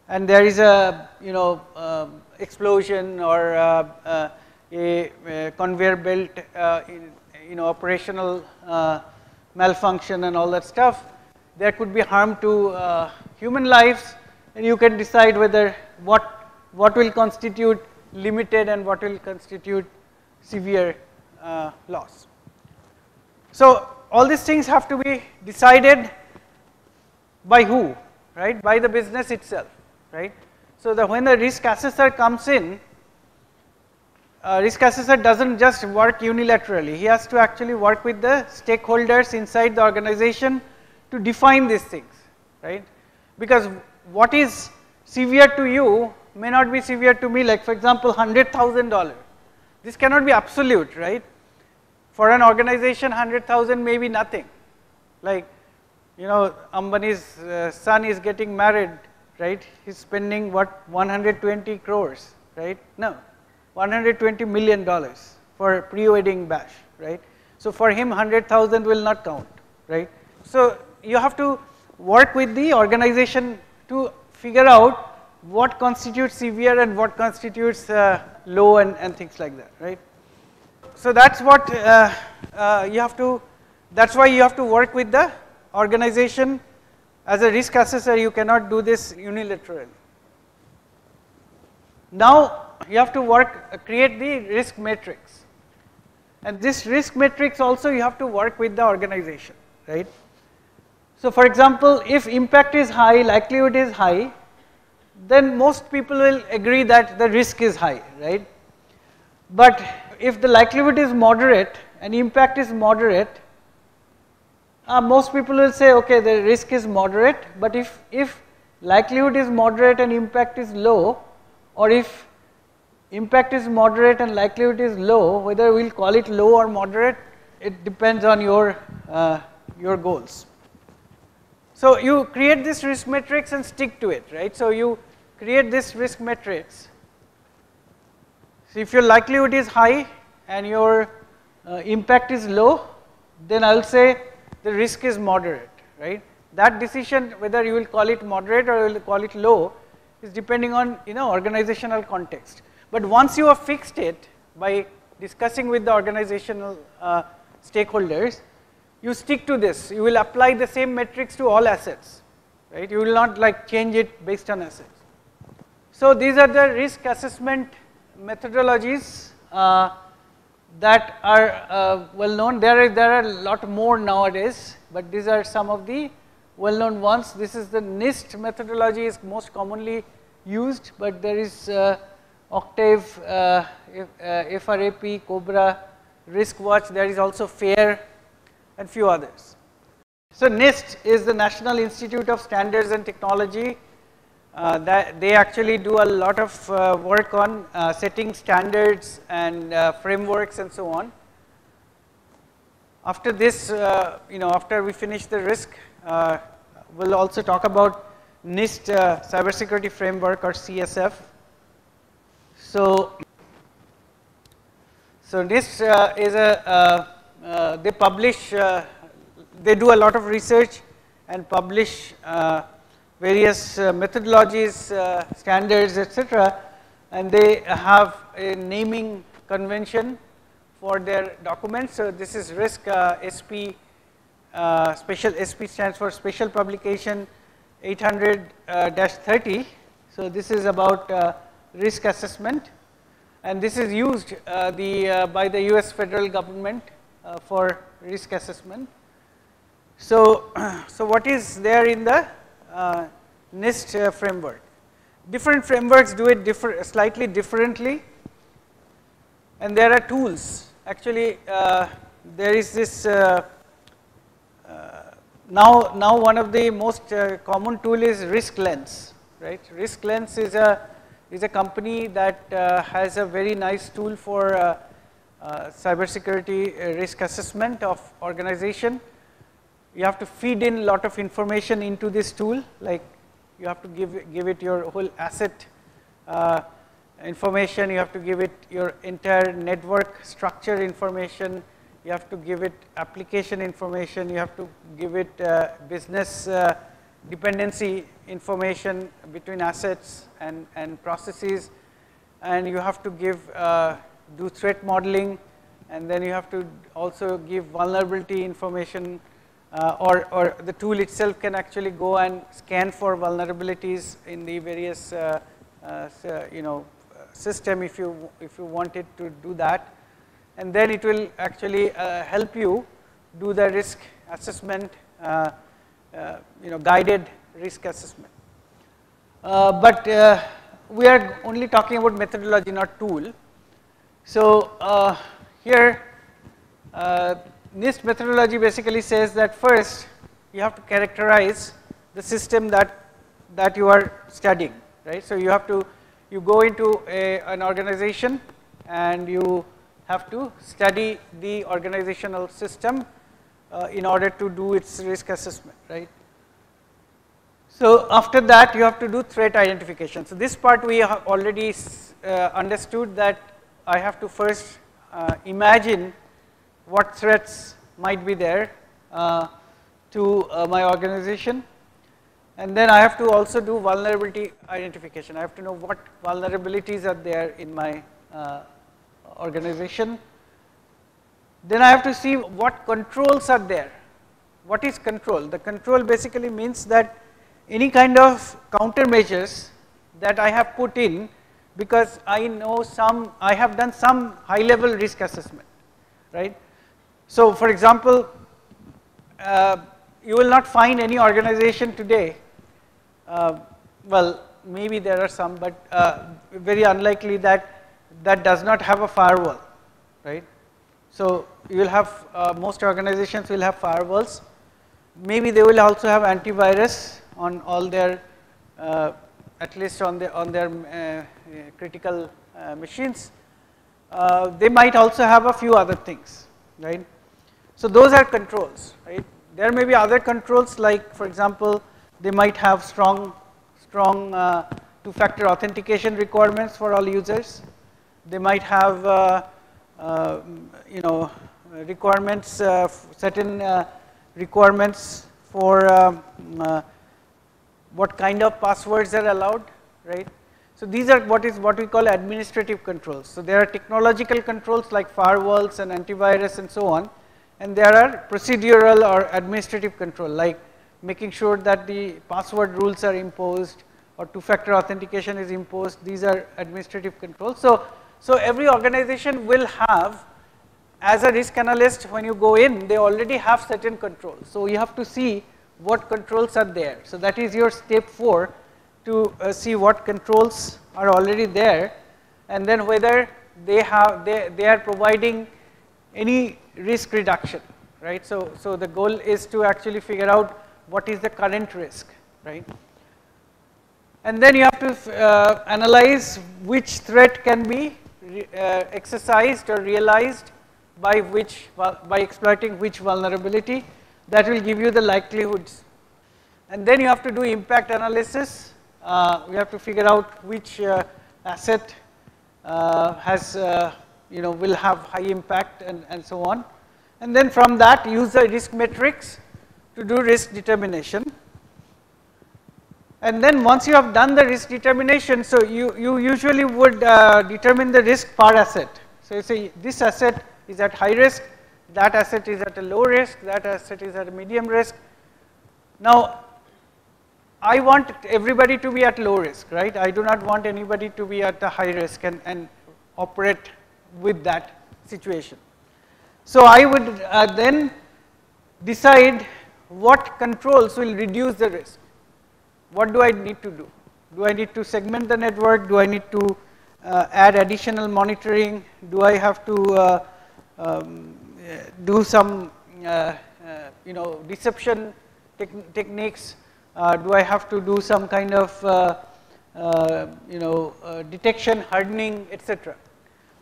and there is a explosion or a conveyor belt operational malfunction and all that stuff, there could be harm to human lives, and you can decide whether what will constitute limited and what will constitute severe loss. So all these things have to be decided by who, right? By the business itself, right? So when the risk assessor comes in, risk assessor doesn't just work unilaterally. He has to actually work with the stakeholders inside the organization to define these things. right? Because what is severe to you may not be severe to me, like for example $100,000. This cannot be absolute, right? For an organization 100,000 may be nothing. Like, you know, Ambani's son is getting married, right? He's spending what, 120 crores, right? No, $120 million for pre-wedding bash, right? So for him 100,000 will not count, right? So you have to work with the organization to figure out what constitutes severe and what constitutes low and things like that, right? So that's what you have to, that's why you have to work with the organization. As a risk assessor, you cannot do this unilaterally. Now you have to work, create the risk matrix, and this risk matrix also you have to work with the organization, right? So for example, if impact is high, likelihood is high, then most people will agree that the risk is high, right? But if the likelihood is moderate and impact is moderate, most people will say, okay, the risk is moderate, but if likelihood is moderate and impact is low, or if impact is moderate and likelihood is low, whether we'll call it low or moderate, it depends on your goals. So you create this risk matrix and stick to it, right? So you create this risk matrix. So if your likelihood is high and your impact is low, then I'll say the risk is moderate, right? That decision whether you will call it moderate or you will call it low is depending on, you know, organizational context. But once you have fixed it by discussing with the organizational stakeholders, you stick to this. You will apply the same metrics to all assets, right? You will not like change it based on assets. So these are the risk assessment methodologies that are well known. There are a lot more nowadays, but these are some of the well known ones. This is the NIST methodology, is most commonly used, but there is Octave, FRAP, Cobra, Risk Watch. There is also FAIR and few others. So NIST is the National Institute of Standards and Technology. That they actually do a lot of work on setting standards and frameworks and so on. After this, you know, after we finish the risk, we'll also talk about NIST Cybersecurity Framework, or CSF. So NIST is a they publish, they do a lot of research and publish various methodologies, standards, etc., and they have a naming convention for their documents. So this is risk SP, special SP stands for Special Publication 800-30. So this is about risk assessment, and this is used by the US federal government for risk assessment. So what is there in the NIST framework? Different frameworks do it slightly differently, and there are tools. Actually, there is this now one of the most common tool is Risk Lens, right? Risk Lens is a company that has a very nice tool for cybersecurity risk assessment of organization. You have to feed in a lot of information into this tool, like you have to give it your whole asset information, you have to give it your entire network structure information, you have to give it application information, you have to give it business dependency information between assets and processes, and you have to give do threat modeling, and then you have to also give vulnerability information. Or the tool itself can actually go and scan for vulnerabilities in the various you know, system if you want it to do that, and then it will actually help you do the risk assessment, you know, guided risk assessment. But we are only talking about methodology, not tool. So here NIST methodology basically says that first you have to characterize the system that you are studying, right. So you have to, you go into an organization and you have to study the organizational system in order to do its risk assessment, right. So after that you have to do threat identification. So this part we have already understood, that I have to first imagine what threats might be there to my organization, and then I have to also do vulnerability identification. I have to know what vulnerabilities are there in my organization. Then I have to see what controls are there. What is control? The control basically means that any kind of countermeasures that I have put in, because I know I have done some high level risk assessment, right. So for example, you will not find any organization today, well maybe there are some, but very unlikely that does not have a firewall, right. So you will have, most organizations will have firewalls, maybe they will also have antivirus on all their, at least on their critical machines. They might also have a few other things, right. So those are controls, right. There may be other controls, like for example, they might have strong two-factor authentication requirements for all users. They might have you know, requirements, certain requirements for what kind of passwords are allowed, right. So these are what we call administrative controls. So there are technological controls like firewalls and antivirus and so on, and there are procedural or administrative control, like making sure that the password rules are imposed or two-factor authentication is imposed. These are administrative controls. So every organization will have, as a risk analyst, when you go in, they already have certain controls. So you have to see what controls are there. So that is your step 4, to see what controls are already there, and then whether they are providing any risk reduction, right. So the goal is to actually figure out what is the current risk, right. And then you have to analyze which threat can be exercised or realized by exploiting which vulnerability. That will give you the likelihoods. And then you have to do impact analysis. We have to figure out which asset has you know, will have high impact and so on. And then from that, use the risk matrix to do risk determination. And then once you have done the risk determination, so you usually would determine the risk per asset. So you say this asset is at high risk, that asset is at a low risk, that asset is at a medium risk. Now I want everybody to be at low risk, right. I do not want anybody to be at a high risk and operate with that situation. So I would then decide what controls will reduce the risk. What do I need to do? Do I need to segment the network? Do I need to add additional monitoring? Do I have to do some you know, deception techniques? Do I have to do some kind of you know, detection, hardening, etc.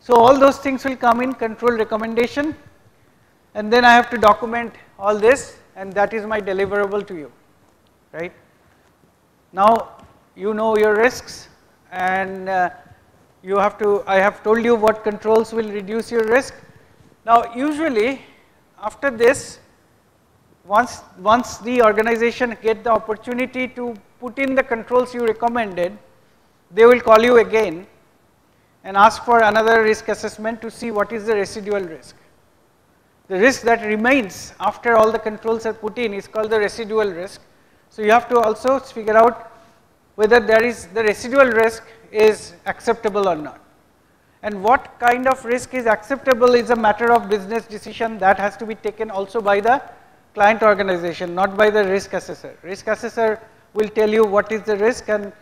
So all those things will come in control recommendation, and then I have to document all this, and that is my deliverable to you, right. Now you know your risks, and you have to, I have told you what controls will reduce your risk. Now usually after this, once the organization get the opportunity to put in the controls you recommended, they will call you again and ask for another risk assessment to see what is the residual risk. The risk that remains after all the controls are put in is called the residual risk. So you have to also figure out whether there is the residual risk is acceptable or not. And what kind of risk is acceptable is a matter of business decision that has to be taken also by the client organization, not by the risk assessor. Risk assessor will tell you what is the risk, and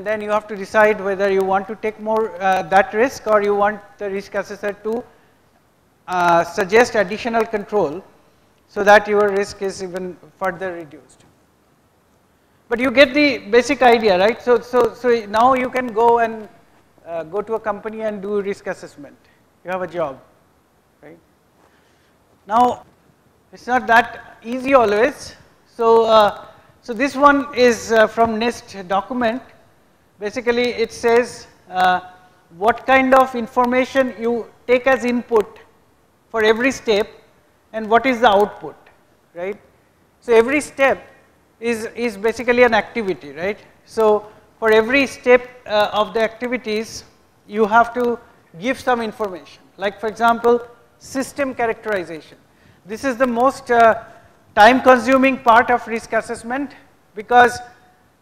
then you have to decide whether you want to take more that risk, or you want the risk assessor to suggest additional control so that your risk is even further reduced. but you get the basic idea, right? So now you can go and go to a company and do risk assessment. You have a job, right? Now, it's not that easy always. So, so this one is from NIST document. Basically, it says what kind of information you take as input for every step and what is the output, right? So, every step is basically an activity, right? So, for every step of the activities, you have to give some information. Like for example, system characterization. This is the most time consuming part of risk assessment, because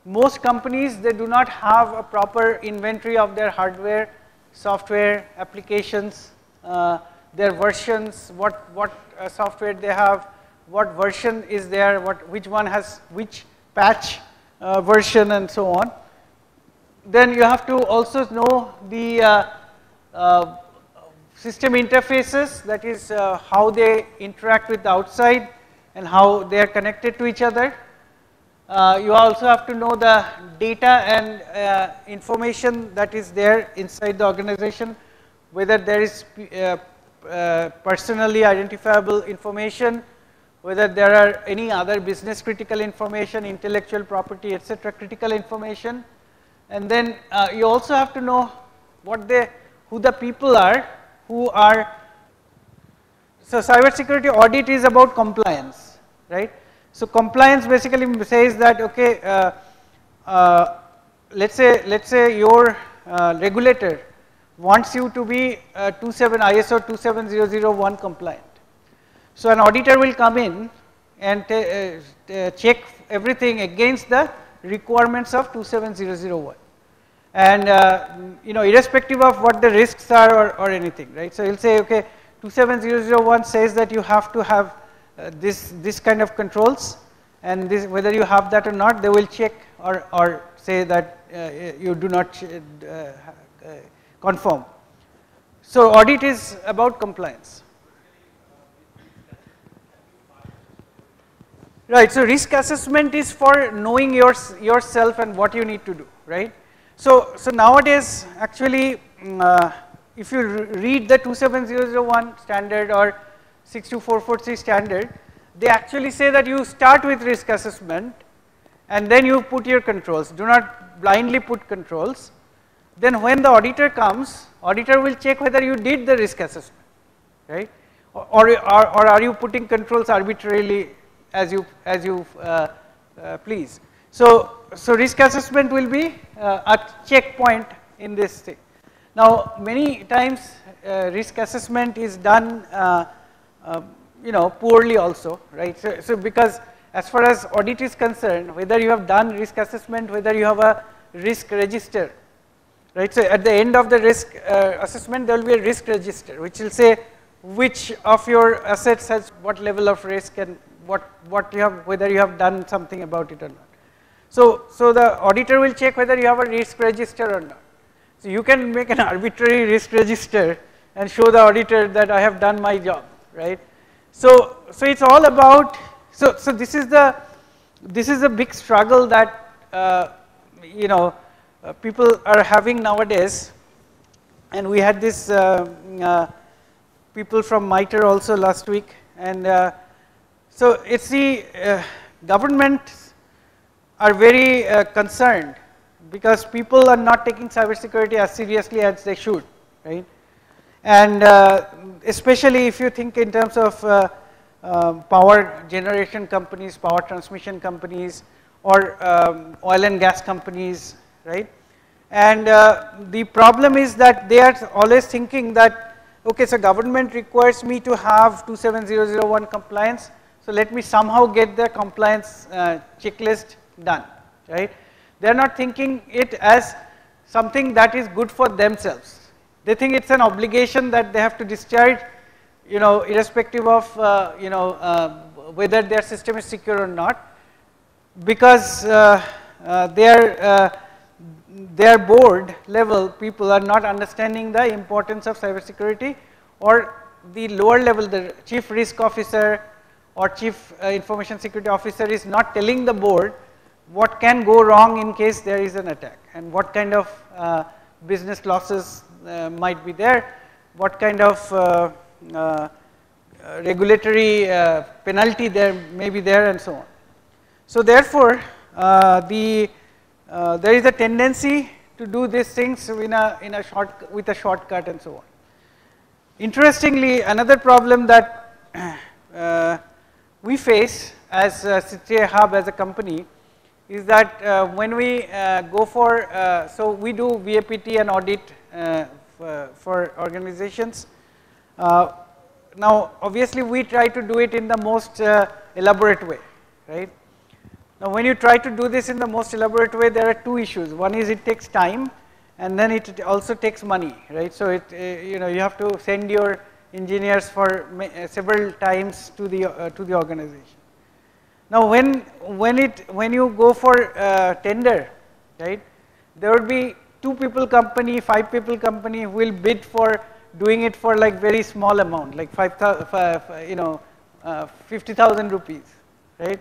most companies, they do not have a proper inventory of their hardware, software, applications, their versions, what software they have, what version is there, which one has which patch version, and so on. Then you have to also know the system interfaces, that is how they interact with the outside and how they are connected to each other. You also have to know the data and information that is there inside the organization, whether there is personally identifiable information, whether there are any other business critical information, intellectual property, etc., critical information. And then you also have to know who the people are who are. So cybersecurity audit is about compliance, right? So compliance basically says that, okay, let's say your regulator wants you to be ISO 27001 compliant. So an auditor will come in and check everything against the requirements of 27001, and you know, irrespective of what the risks are or anything, right? So he'll say, okay, 27001 says that you have to have this kind of controls, and this, whether you have that or not, they will check or say that you do not conform. So audit is about compliance. Right, so risk assessment is for knowing yourself and what you need to do, right? So nowadays, actually, if you read the 27001 standard or 62443 standard, they actually say that you start with risk assessment and then you put your controls. Do not blindly put controls. Then when the auditor comes, auditor will check whether you did the risk assessment, right? Or are you putting controls arbitrarily as you please. So risk assessment will be a checkpoint in this thing. Now many times risk assessment is done you know, poorly also, right? So because as far as audit is concerned, whether you have done risk assessment, whether you have a risk register, right? So at the end of the risk assessment, there will be a risk register which will say which of your assets has what level of risk and what you have, whether you have done something about it or not. So the auditor will check whether you have a risk register or not. So you can make an arbitrary risk register and show the auditor that I have done my job, right? So it's all about, so this is the big struggle that you know, people are having nowadays, and we had this people from MITRE also last week, and so it's the governments are very concerned because people are not taking cybersecurity as seriously as they should, right? And especially if you think in terms of power generation companies, power transmission companies, or oil and gas companies, right? And the problem is that they are always thinking that, okay, so government requires me to have 27001 compliance, so let me somehow get the compliance checklist done, right? They are not thinking it as something that is good for themselves. They think it's an obligation that they have to discharge, you know, irrespective of you know, whether their system is secure or not, because their board level people are not understanding the importance of cybersecurity, or the lower level, the chief risk officer or chief information security officer is not telling the board what can go wrong in case there is an attack, and what kind of business losses might be there, what kind of regulatory penalty there may be there, and so on. So therefore, there is a tendency to do these things with a shortcut and so on. Interestingly, another problem that we face as Citrix Hub as a company is that when we go for, so we do VAPT and audit for organizations. Now obviously we try to do it in the most elaborate way, right. Now when you try to do this in the most elaborate way, there are two issues. One is it takes time, and then it also takes money, right. So it, you have to send your engineers for several times to the organization. Now when you go for tender, right, there would be 2 people company, 5 people company who will bid for doing it for like very small amount, like 50,000 rupees, right.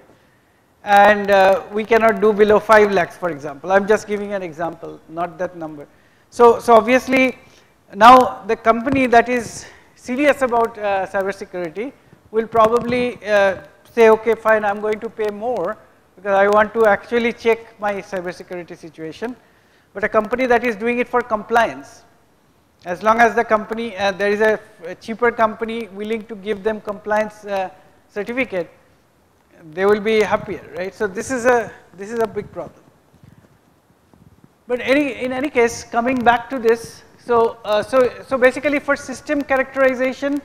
And we cannot do below 5 lakhs, for example. I'm just giving an example, not that number. So obviously now the company that is serious about cyber security will probably say, okay, fine, I'm going to pay more because I want to actually check my cyber security situation. But a company that is doing it for compliance, as long as the company, there is a cheaper company willing to give them compliance certificate, they will be happier, right. So this is a big problem. But in any case, coming back to this, so basically for system characterization,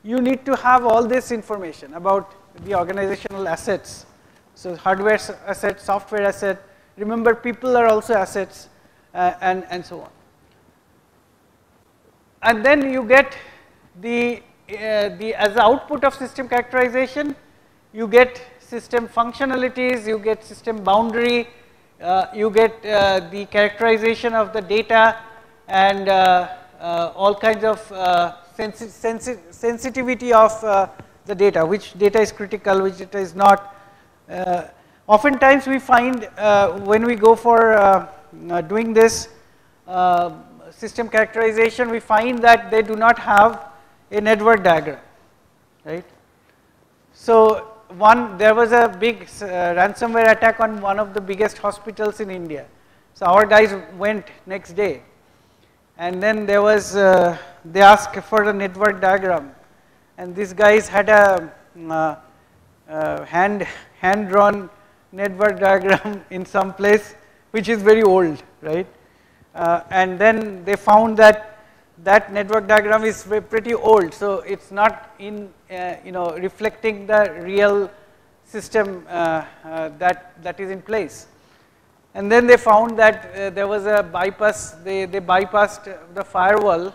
you need to have all this information about the organizational assets. So hardware asset, software asset. Remember, people are also assets, and so on. And then you get as the output of system characterization, you get system functionalities, you get system boundary, you get the characterization of the data, and all kinds of sensitivity of the data, which data is critical, which data is not. Oftentimes we find when we go for doing this system characterization, we find that they do not have a network diagram, right. So there was a big ransomware attack on one of the biggest hospitals in India. So our guys went next day, and then there was they asked for a network diagram, and these guys had a hand-drawn network diagram in some place which is very old, right. And then they found that network diagram is pretty old, so it's not in reflecting the real system that is in place. And then they found that there was a bypass. They bypassed the firewall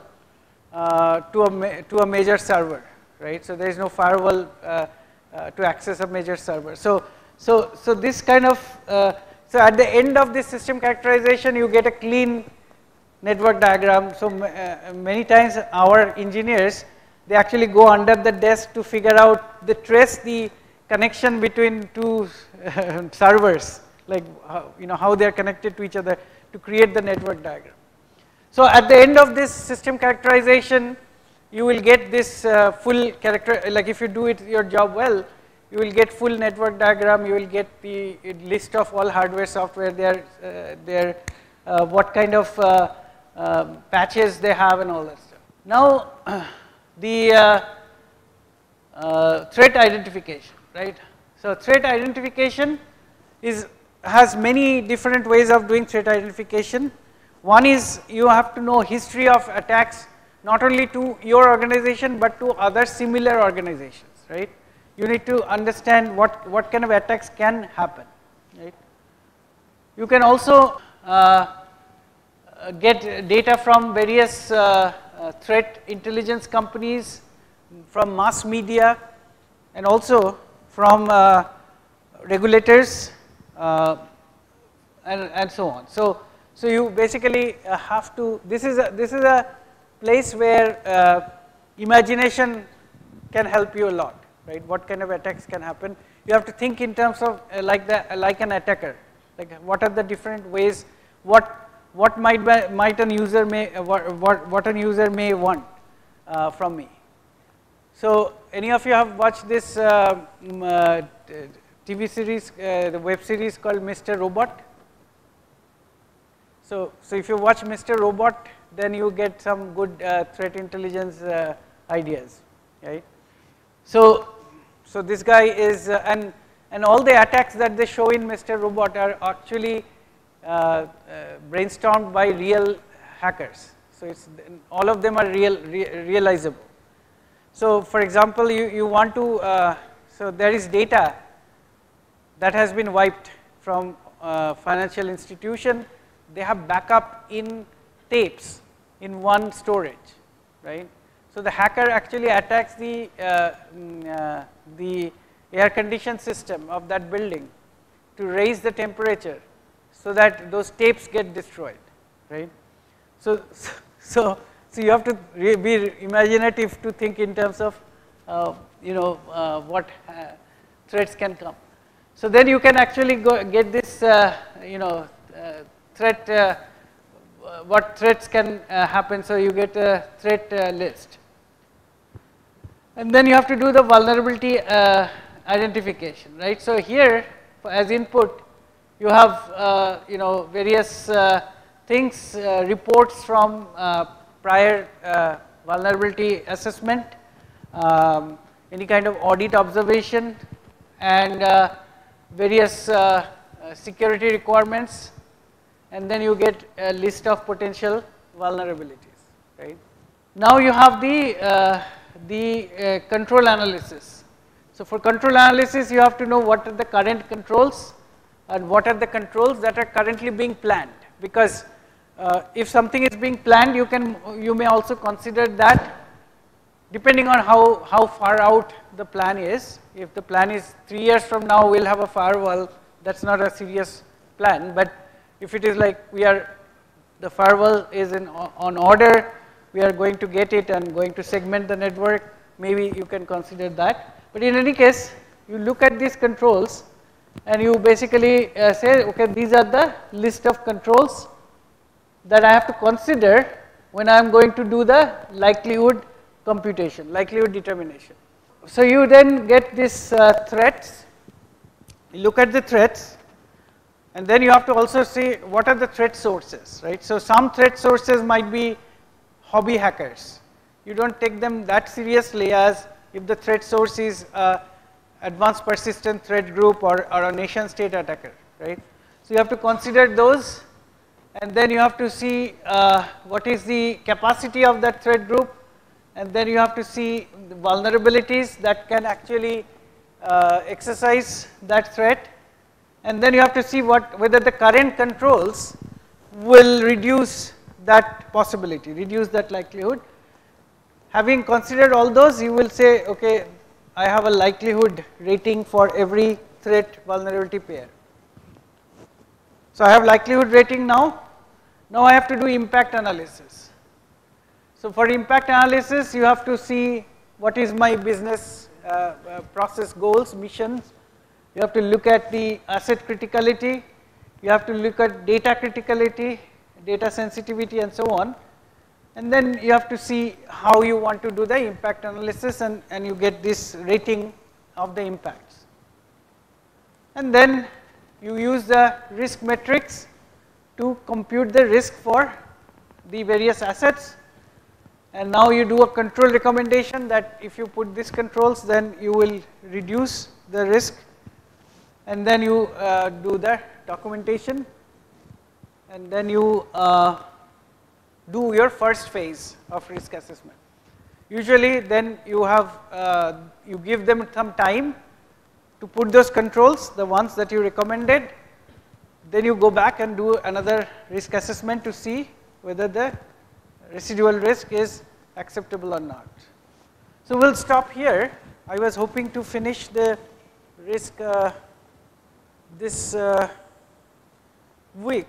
to a major server, right. So there is no firewall to access a major server. So this kind of so at the end of this system characterization, you get a clean network diagram. So many times our engineers, they actually go under the desk to figure out, they trace the connection between two servers, like how they are connected to each other, to create the network diagram. So at the end of this system characterization, you will get this full character, like if you do your job well, you will get full network diagram, you will get the list of all hardware, software, what kind of patches they have and all that stuff. Now the threat identification, right. So threat identification has many different ways of doing threat identification. One is you have to know history of attacks, not only to your organization but to other similar organizations, right. You need to understand what kind of attacks can happen, right. You can also get data from various threat intelligence companies, from mass media, and also from regulators and so on. So you basically have to, this is a place where imagination can help you a lot, right. What kind of attacks can happen? You have to think in terms of like an attacker, Like what are the different ways, what might an user may, what an user may want from me. So any of you have watched this TV series, the web series called Mr. Robot? So if you watch Mr. Robot, then you get some good threat intelligence ideas, right? So this guy is, and all the attacks that they show in Mr. Robot are actually brainstormed by real hackers. So all of them are realizable. So for example, you want to, so there is data that has been wiped from financial institution. They have backup in tapes in one storage, right? So the hacker actually attacks the air conditioned system of that building to raise the temperature so that those tapes get destroyed, right? So you have to be imaginative to think in terms of what threats can come. So then you can actually get this threat, what threats can happen. So you get a threat list, and then you have to do the vulnerability identification, right? So here as input you have various things, reports from prior vulnerability assessment, any kind of audit observation, and various security requirements, and then you get a list of potential vulnerabilities, right? Now you have the control analysis. So for control analysis, you have to know what are the current controls and what are the controls that are currently being planned, because if something is being planned, you may also consider that depending on how far out the plan is. If the plan is 3 years from now we'll have a firewall, that's not a serious plan. But if it is like the firewall is on order, we are going to get it and going to segment the network, maybe you can consider that. But in any case, you look at these controls and you basically say, okay, these are the list of controls that I have to consider when I am going to do the likelihood computation, likelihood determination. So you then get these threats, you look at the threats, and then you have to also see what are the threat sources, right? So some threat sources might be hobby hackers. You don't take them that seriously as if the threat source is advanced persistent threat group or a nation state attacker, right? So you have to consider those, and then you have to see what is the capacity of that threat group, and then you have to see the vulnerabilities that can actually exercise that threat, and then you have to see whether the current controls will reduce that possibility, reduce that likelihood. Having considered all those, you will say, okay, I have a likelihood rating for every threat vulnerability pair. So I have likelihood rating now. Now I have to do impact analysis. So for impact analysis, you have to see what is my business process goals, missions. You have to look at the asset criticality. You have to look at data criticality, data sensitivity, and so on. And then you have to see how you want to do the impact analysis, and you get this rating of the impacts. And then you use the risk metrics to compute the risk for the various assets. And now you do a control recommendation that if you put these controls, then you will reduce the risk. And then you do the documentation, and then you do your first phase of risk assessment. Usually then you have, you give them some time to put those controls, the ones that you recommended. Then you go back and do another risk assessment to see whether the residual risk is acceptable or not. So we'll stop here. I was hoping to finish the risk this week,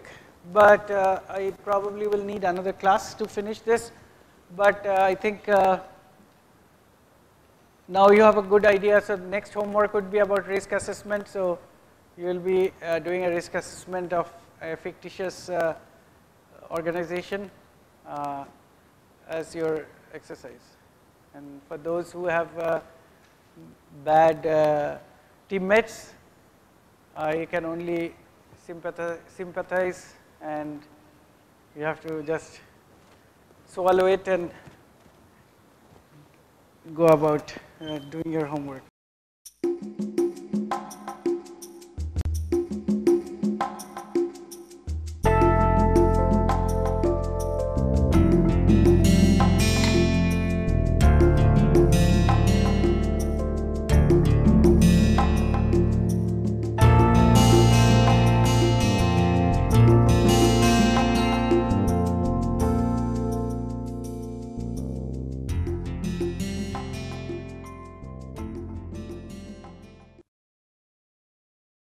but I probably will need another class to finish this. But I think now you have a good idea. So next homework would be about risk assessment. So you will be doing a risk assessment of a fictitious organization as your exercise. And for those who have bad teammates, you can only sympathize, and you have to just swallow it and go about doing your homework.